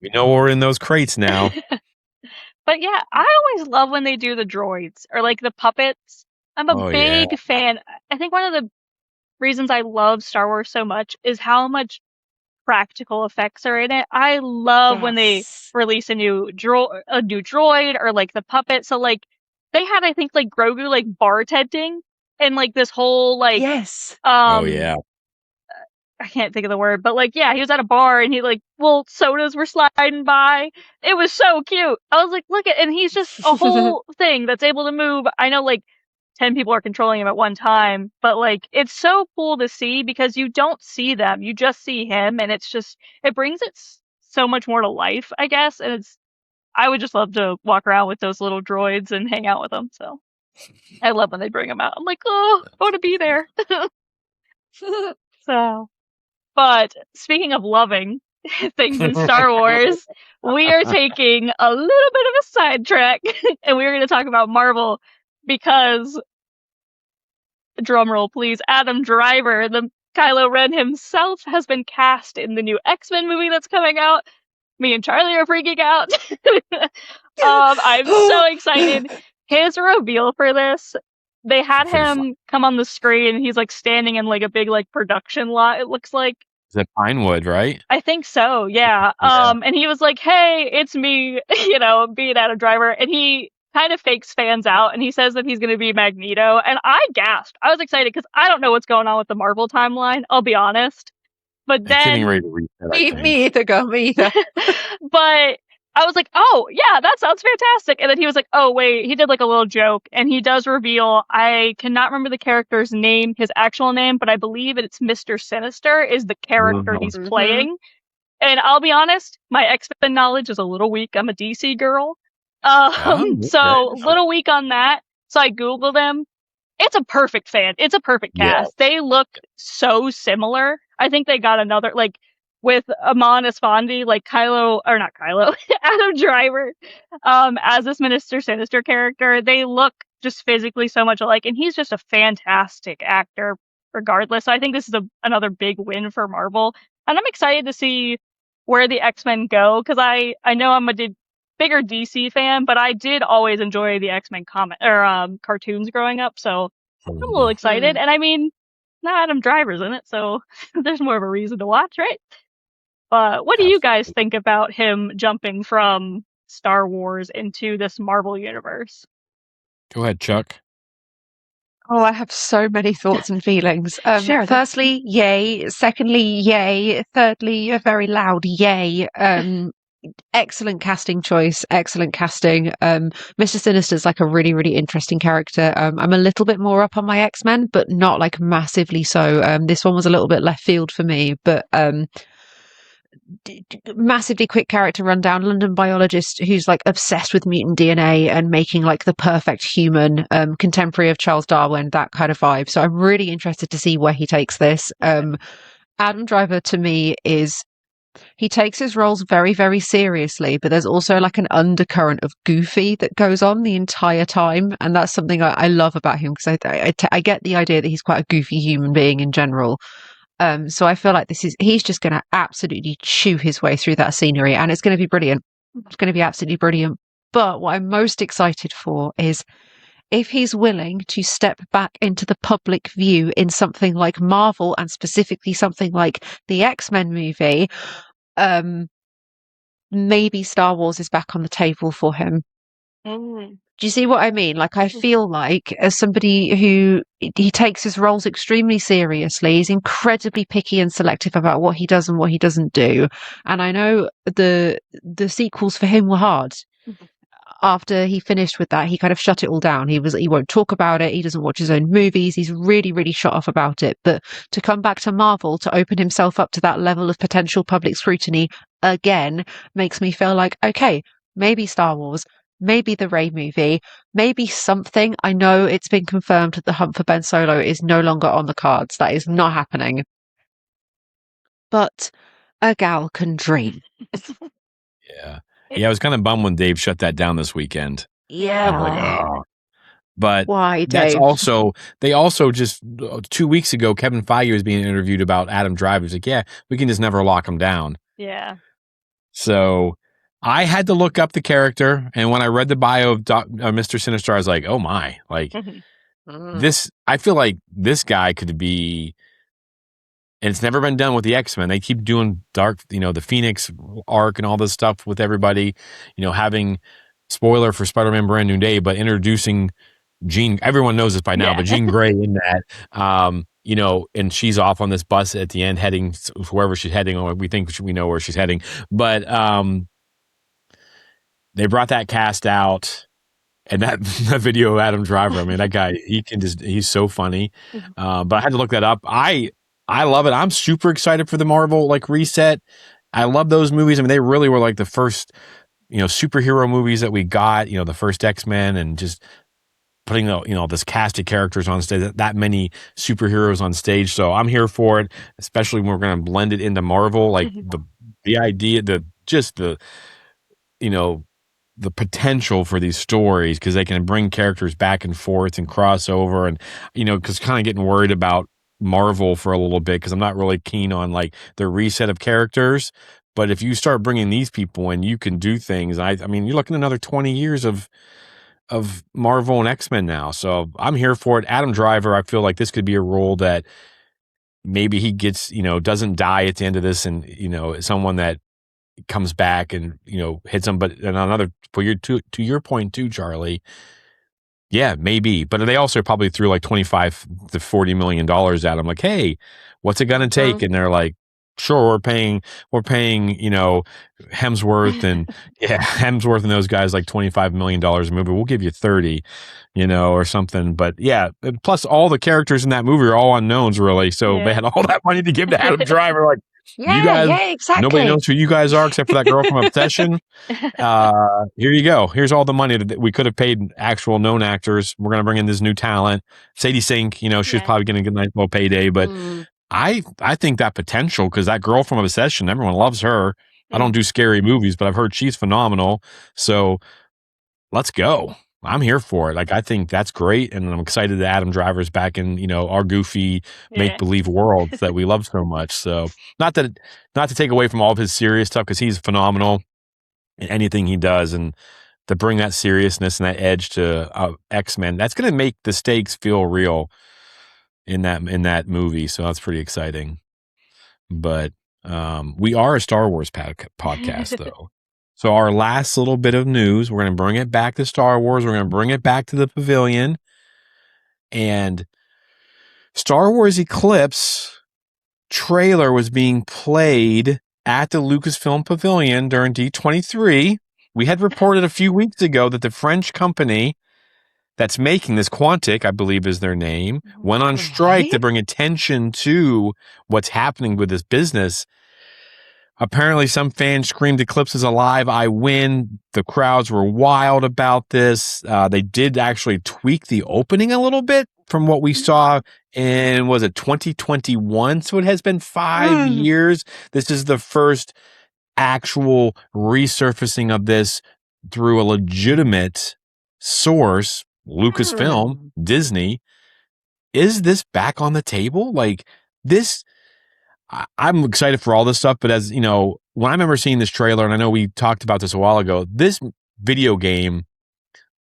we know we're in those crates now. But yeah, I always love when they do the droids or like the puppets. I'm a big fan. I think one of the reasons I love Star Wars so much is how much practical effects are in it. I love when they release a new droid or like the puppet. So like they had, I think, like Grogu like bartending and like this whole like I can't think of the word, but like, yeah, he was at a bar and he like, sodas were sliding by. It was so cute. I was like, look at, and he's just a whole thing that's able to move. I know like 10 people are controlling him at one time, but like, it's so cool to see because you don't see them. You just see him and it's just, it brings it so much more to life, I guess. And I would just love to walk around with those little droids and hang out with them. So I love when they bring them out. I'm like, I want to be there. But speaking of loving things in Star Wars, we are taking a little bit of a sidetrack and we're going to talk about Marvel because, drumroll please, Adam Driver, the Kylo Ren himself, has been cast in the new X-Men movie that's coming out. Me and Charlie are freaking out. I'm so excited. His reveal for this, they had him come on the screen and he's like standing in like a big like production lot, it looks like. Is it Pinewood, right? I think so, yeah. And he was like, hey, it's me, being Adam Driver. And he kind of fakes fans out and he says that he's going to be Magneto. And I gasped. I was excited because I don't know what's going on with the Marvel timeline, I'll be honest. But then... getting ready to read that, me either, girl, me either. But I was like, oh, yeah, that sounds fantastic. And then he was like, oh, wait, he did like a little joke. And he does reveal, I cannot remember the character's name, his actual name, but I believe it's Mr. Sinister is the character he's playing. And I'll be honest, my X-Men knowledge is a little weak. I'm a DC girl. So little weak on that. So I Googled him. It's a perfect fan. It's a perfect cast. Yeah. They look so similar. I think they got another, like, with Amon Esfandi, like Adam Driver, as this Mr. Sinister character, they look just physically so much alike, and he's just a fantastic actor regardless. So I think this is another big win for Marvel, and I'm excited to see where the X-Men go, because I know I'm a bigger DC fan, but I did always enjoy the X-Men cartoons growing up, so I'm a little excited, and I mean, not Adam Driver's in it, so there's more of a reason to watch, right? But what do you guys think about him jumping from Star Wars into this Marvel universe? Go ahead, Chuck. Oh, I have so many thoughts and feelings. Share them. Firstly, yay. Secondly, yay. Thirdly, a very loud yay. Excellent casting choice. Excellent casting. Mr. Sinister's like a really, really interesting character. I'm a little bit more up on my X-Men, but not like massively so. This one was a little bit left field for me, but massively quick character rundown. London biologist who's like obsessed with mutant DNA and making like the perfect human, contemporary of Charles Darwin, that kind of vibe. So I'm really interested to see where he takes this. Adam Driver to me he takes his roles very, very seriously, but there's also like an undercurrent of goofy that goes on the entire time. And that's something I love about him, because I get the idea that he's quite a goofy human being in general. So I feel like he's just going to absolutely chew his way through that scenery, and it's going to be brilliant. It's going to be absolutely brilliant. But what I'm most excited for is if he's willing to step back into the public view in something like Marvel, and specifically something like the X-Men movie, maybe Star Wars is back on the table for him. Do you see what I mean? Like, I feel like, as somebody who he takes his roles extremely seriously, he's incredibly picky and selective about what he does and what he doesn't do. And I know the sequels for him were hard. After he finished with that, he kind of shut it all down. He won't talk about it. He doesn't watch his own movies. He's really, really shut off about it. But to come back to Marvel, to open himself up to that level of potential public scrutiny again, makes me feel like, okay, maybe Star Wars, maybe the Rey movie, maybe something. I know it's been confirmed that the hunt for Ben Solo is no longer on the cards. That is not happening. But a gal can dream. Yeah. Yeah, I was kind of bummed when Dave shut that down this weekend. Yeah. I'm like, oh. But why, that's Dave? they also just 2 weeks ago, Kevin Feige was being interviewed about Adam Driver. He's like, yeah, we can just never lock him down. Yeah. So I had to look up the character, and when I read the bio of Mr. Sinister, I was like, oh my, like this, I feel like this guy could be, and it's never been done with the X-Men. They keep doing dark, the Phoenix arc and all this stuff with everybody, having, spoiler for Spider-Man Brand New Day, but introducing Jean, everyone knows this by now, but Jean Grey in that, and she's off on this bus at the end heading wherever she's heading, or we think we know where she's heading. But they brought that cast out, and that video of Adam Driver, I mean, that guy, he's so funny. But I had to look that up. I love it. I'm super excited for the Marvel reset. I love those movies. I mean, they really were like the first, superhero movies that we got, the first X-Men, and just putting this cast of characters on stage, that many superheroes on stage. So I'm here for it, especially when we're going to blend it into Marvel. Like the idea, the potential for these stories, because they can bring characters back and forth and crossover, and because kind of getting worried about Marvel for a little bit, because I'm not really keen on the reset of characters. But if you start bringing these people in, you can do things. I mean, you're looking at another 20 years of Marvel and X-Men now. So I'm here for it. Adam Driver, I feel like this could be a role that maybe he gets, doesn't die at the end of this, and someone that comes back and hits him. But another, to your point too, Charlie, yeah, maybe, but they also probably threw like $25 to $40 million at him, like, hey, what's it gonna take? And they're like, sure, we're paying Hemsworth and Hemsworth and those guys like $25 million a movie, we'll give you 30, or something. But yeah, plus all the characters in that movie are all unknowns, really, so they had all that money to give to Adam Driver, like, you guys, exactly. Nobody knows who you guys are except for that girl from Obsession. Here you go. Here's all the money that we could have paid actual known actors. We're going to bring in this new talent. Sadie Sink, she's probably going to get a nice little payday. But I think that potential, because that girl from Obsession, everyone loves her. I don't do scary movies, but I've heard she's phenomenal. So let's go. I'm here for it. Like, I think that's great, and I'm excited that Adam Driver's back in, our goofy make-believe world that we love so much. So not to take away from all of his serious stuff, because he's phenomenal in anything he does, and to bring that seriousness and that edge to X-Men, that's going to make the stakes feel real in that movie. So that's pretty exciting. But we are a Star Wars podcast, though. So our last little bit of news, we're going to bring it back to Star Wars. We're going to bring it back to the pavilion. And Star Wars Eclipse trailer was being played at the Lucasfilm Pavilion during D23. We had reported a few weeks ago that the French company that's making this, Quantic, I believe is their name, went on strike to bring attention to what's happening with this business. Apparently, some fans screamed, "Eclipse is alive, I win." The crowds were wild about this. They did actually tweak the opening a little bit from what we saw in, was it 2021? So it has been 5 years. This is the first actual resurfacing of this through a legitimate source, Lucasfilm, Disney. Is this back on the table? Like this, I'm excited for all this stuff, but as you know, when I remember seeing this trailer, and I know we talked about this a while ago, this video game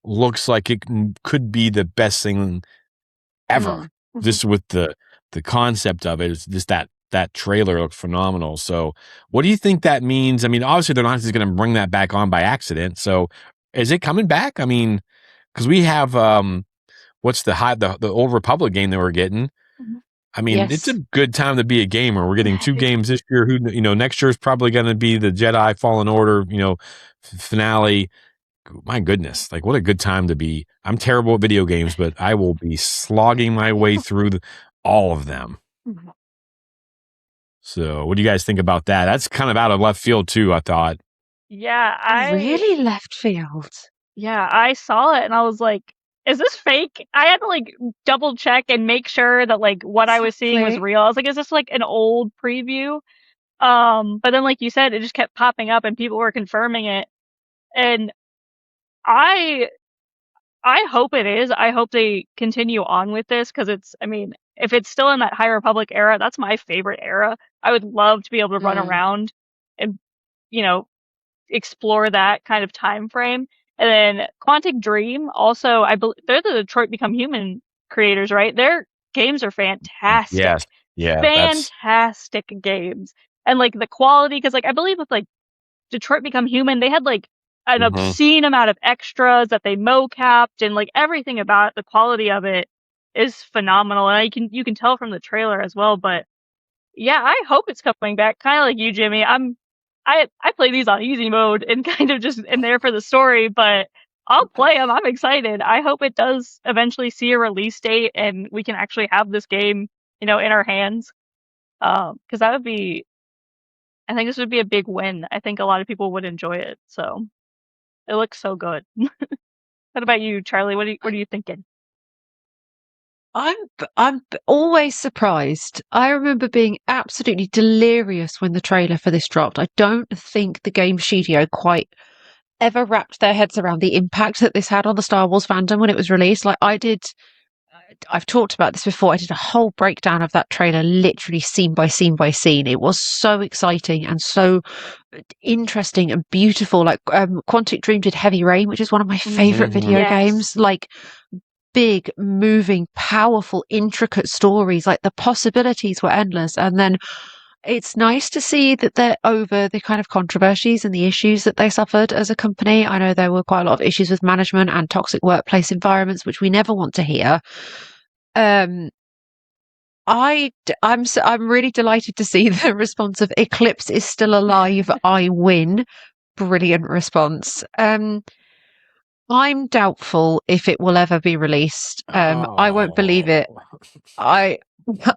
looks like it could be the best thing ever. Just with the concept of it, it's just that trailer looked phenomenal. So what do you think that means? I mean, obviously they're not just going to bring that back on by accident. So is it coming back? I mean, because we have what's the Old Republic game that we're getting. I mean, It's a good time to be a gamer. We're getting 2 games this year. Next year is probably going to be the Jedi Fallen Order, finale. My goodness, like what a good time to be. I'm terrible at video games, but I will be slogging my way through all of them. So what do you guys think about that? That's kind of out of left field too, I thought. Yeah, really left field. Yeah, I saw it and I was like, is this fake? I had to like double check and make sure that like what I was seeing was real. I was like, is this like an old preview? But then like you said, it just kept popping up and people were confirming it. And I hope it is. I hope they continue on with this because if it's still in that High Republic era, that's my favorite era. I would love to be able to run around and, explore that kind of time frame. And then Quantic Dream, also, I believe they're the Detroit Become Human creators, right? Their games are fantastic. Yes. Yeah. Fantastic games. And like the quality, because like I believe with like Detroit Become Human, they had like an obscene amount of extras that they mocapped, and like everything about the quality of it is phenomenal. And you can tell from the trailer as well. But yeah, I hope it's coming back. Kind of like you, Jimmy. I play these on easy mode and kind of just in there for the story, but I'll play them. I'm excited. I hope it does eventually see a release date and we can actually have this game, in our hands. Because I think this would be a big win. I think a lot of people would enjoy it. So it looks so good. What about you, Charlie? What are you thinking? I'm always surprised. I remember being absolutely delirious when the trailer for this dropped. I don't think the game studio quite ever wrapped their heads around the impact that this had on the Star Wars fandom when it was released. Like I've talked about this before. I did a whole breakdown of that trailer, literally scene by scene by scene. It was so exciting and so interesting and beautiful. Like Quantic Dream did Heavy Rain, which is one of my favorite video games. Like big, moving, powerful, intricate stories. Like the possibilities were endless. And then it's nice to see that they're over the kind of controversies and the issues that they suffered as a company. I know there were quite a lot of issues with management and toxic workplace environments, which we never want to hear. I'm really delighted to see the response of Eclipse is still alive. I win. Brilliant response. I'm doubtful if it will ever be released. I won't believe it. I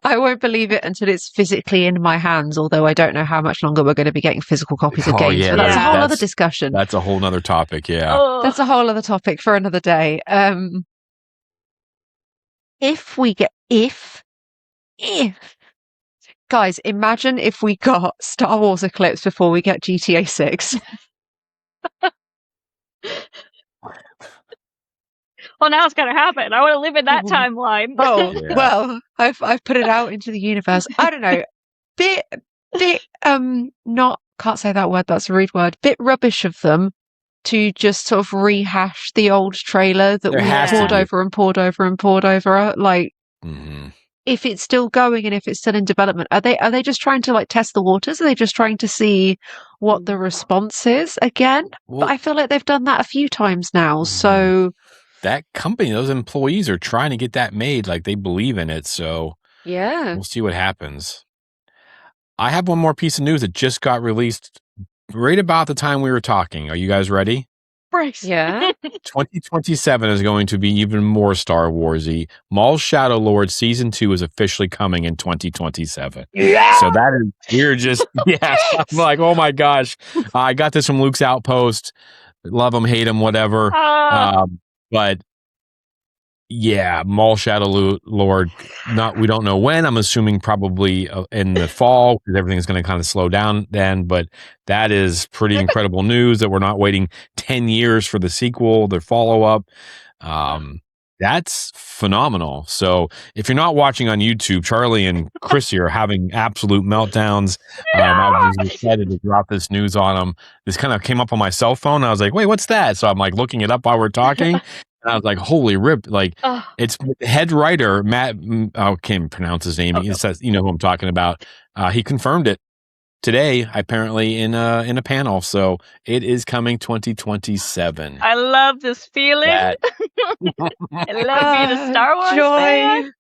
won't believe it until it's physically in my hands, although I don't know how much longer we're going to be getting physical copies of games. But that's a whole other discussion. That's a whole other topic, yeah. That's a whole other topic for another day. If guys, imagine if we got Star Wars Eclipse before we get GTA 6. Well, now it's gonna happen. I want to live in that timeline. Well, I've put it out into the universe. I don't know. Bit can't say that word, that's a rude word. Bit rubbish of them to just sort of rehash the old trailer that we poured over and poured over and poured over. Like if it's still going and if it's still in development, are they just trying to like test the waters? Are they just trying to see what the response is again? But I feel like they've done that a few times now. So that company, those employees are trying to get that made. Like they believe in it. So Yeah. we'll see what happens. I have one more piece of news that just got released right about the time we were talking. Are you guys ready? Brace. Yeah. 2027 is going to be even more Star Warsy. Maul Shadow Lord Season 2 is officially coming in 2027. Yeah! So that is, we're just, yeah. I'm like, oh my gosh. I got this from Luke's Outpost. Love him, hate him, whatever. But yeah, Maul Shadow Lord. We don't know when. I'm assuming probably in the fall because everything's going to kind of slow down then. But that is pretty incredible news that we're not waiting 10 years for the sequel, the follow up. That's phenomenal. So if you're not watching on YouTube, Charlie and Krissy are having absolute meltdowns. I was excited to drop this news on them. This kind of came up on my cell phone. And I was like, wait, what's that? So I'm like looking it up while we're talking. And I was like, holy rip. Like, it's head writer, Matt, I can't pronounce his name. He says, you know who I'm talking about. He confirmed it today, apparently, in a panel. So it is coming 2027. I love this feeling. I love being a Star Wars fan.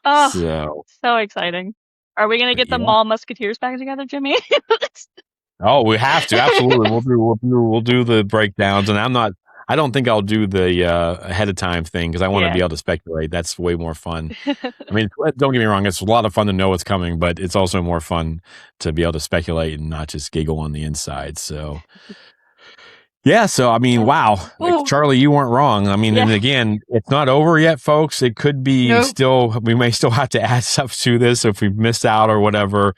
Oh, so exciting. Are we going to get the Maul Musketeers back together, Jimmy? Oh, we have to. Absolutely. We'll do the breakdowns. And I don't think I'll do the ahead of time thing because I want to be able to speculate. That's way more fun. I mean, don't get me wrong. It's a lot of fun to know what's coming, but it's also more fun to be able to speculate and not just giggle on the inside. So, yeah. So, I mean, wow. Like, Charlie, you weren't wrong. I mean, and again, it's not over yet, folks. It could be we may still have to add stuff to this. So if we missed out or whatever,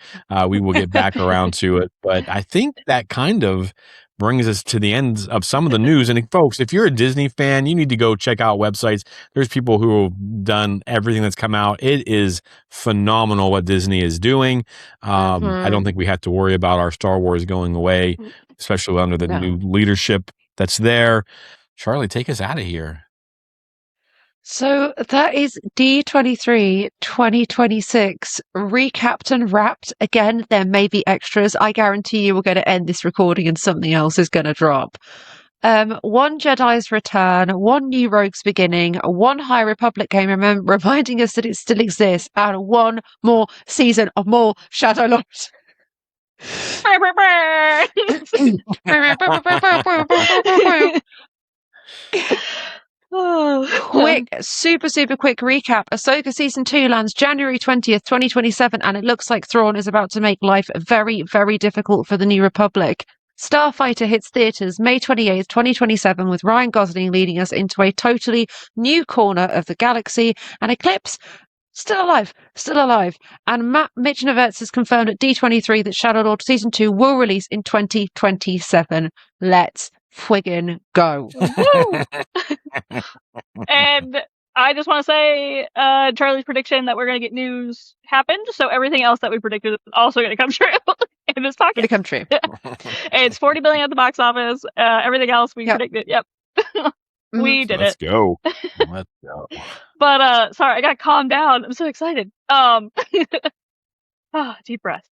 we will get back around to it. But I think that kind of brings us to the end of some of the news. And folks, if you're a Disney fan, you need to go check out websites. There's people who have done everything that's come out. It is phenomenal what Disney is doing. I don't think we have to worry about our Star Wars going away, especially under the new leadership that's there. Charlie, take us out of here. So that is D23 2026 recapped and wrapped. Again, there may be extras. I guarantee you we're going to end this recording and something else is going to drop. One Jedi's Return, one New Rogue's Beginning, one High Republic game reminding us that it still exists, and one more season of Maul Shadow Lord. Quick, super quick recap. Ahsoka season 2 lands January 20th, 2027, and it looks like Thrawn is about to make life very, very difficult for the New Republic. Starfighter hits theatres May 28th, 2027, with Ryan Gosling leading us into a totally new corner of the galaxy, and Eclipse still alive. And Matt Michnovetz has confirmed at D23 that Shadow Lord season 2 will release in 2027. Let's friggin' go. And I just want to say Charlie's prediction that we're going to get news happened, so everything else that we predicted is also going to come true in this pocket. Going to come true. It's $40 billion at the box office. Everything else we predicted. Yep. We did Let's it. Go. Let's go. But sorry, I got to calm down. I'm so excited. Deep breath.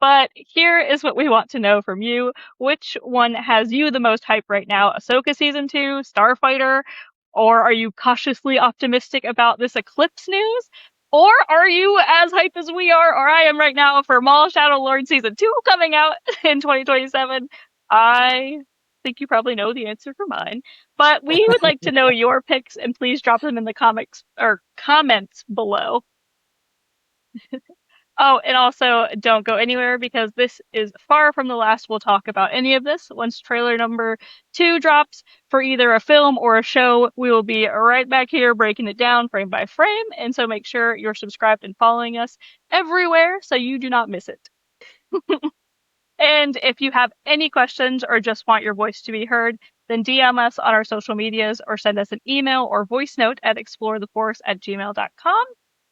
But here is what we want to know from you. Which one has you the most hype right now? Ahsoka season 2, Starfighter, or are you cautiously optimistic about this Eclipse news? Or are you as hype as we are, or I am right now, for Maul Shadow Lord season 2 coming out in 2027? I think you probably know the answer for mine. But we would like to know your picks, and please drop them in the comments below. Oh, and also don't go anywhere because this is far from the last we'll talk about any of this. Once trailer number 2 drops for either a film or a show, we will be right back here breaking it down frame by frame. And so make sure you're subscribed and following us everywhere so you do not miss it. And if you have any questions or just want your voice to be heard, then DM us on our social medias or send us an email or voice note at exploretheforce@gmail.com.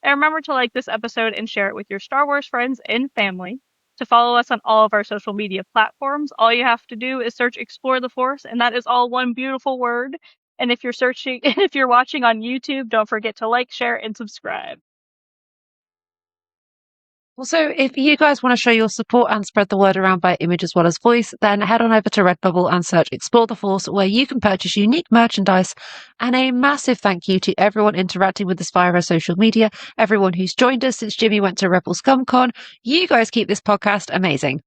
And remember to like this episode and share it with your Star Wars friends and family. To follow us on all of our social media platforms, all you have to do is search Explore the Force, and that is all one beautiful word. And if you're watching on YouTube, don't forget to like, share, and subscribe. Also, if you guys want to show your support and spread the word around by image as well as voice, then head on over to Redbubble and search Explore the Force, where you can purchase unique merchandise. And a massive thank you to everyone interacting with us via our social media, everyone who's joined us since Jimmy went to Rebel ScumCon. You guys keep this podcast amazing.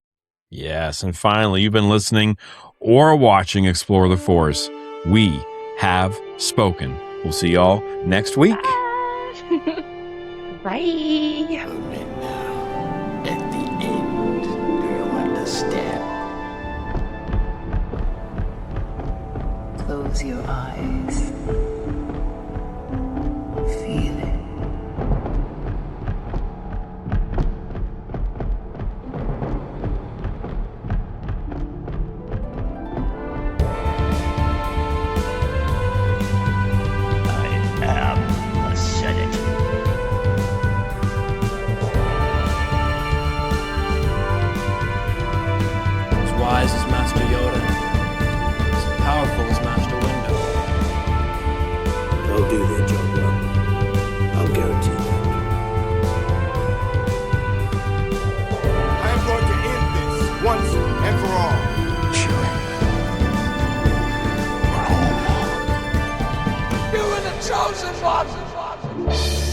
Yes, and finally, you've been listening or watching Explore the Force. We have spoken. We'll see y'all next week. Bye. Only now, at the end, do you understand? Close your eyes. Feel it. I am a Senate. As wise as Master Yoda, as powerful as Master Windu. They'll do their job well. I'll guarantee that. I am going to end this once and for all. Chewie. We're home. You were the chosen one!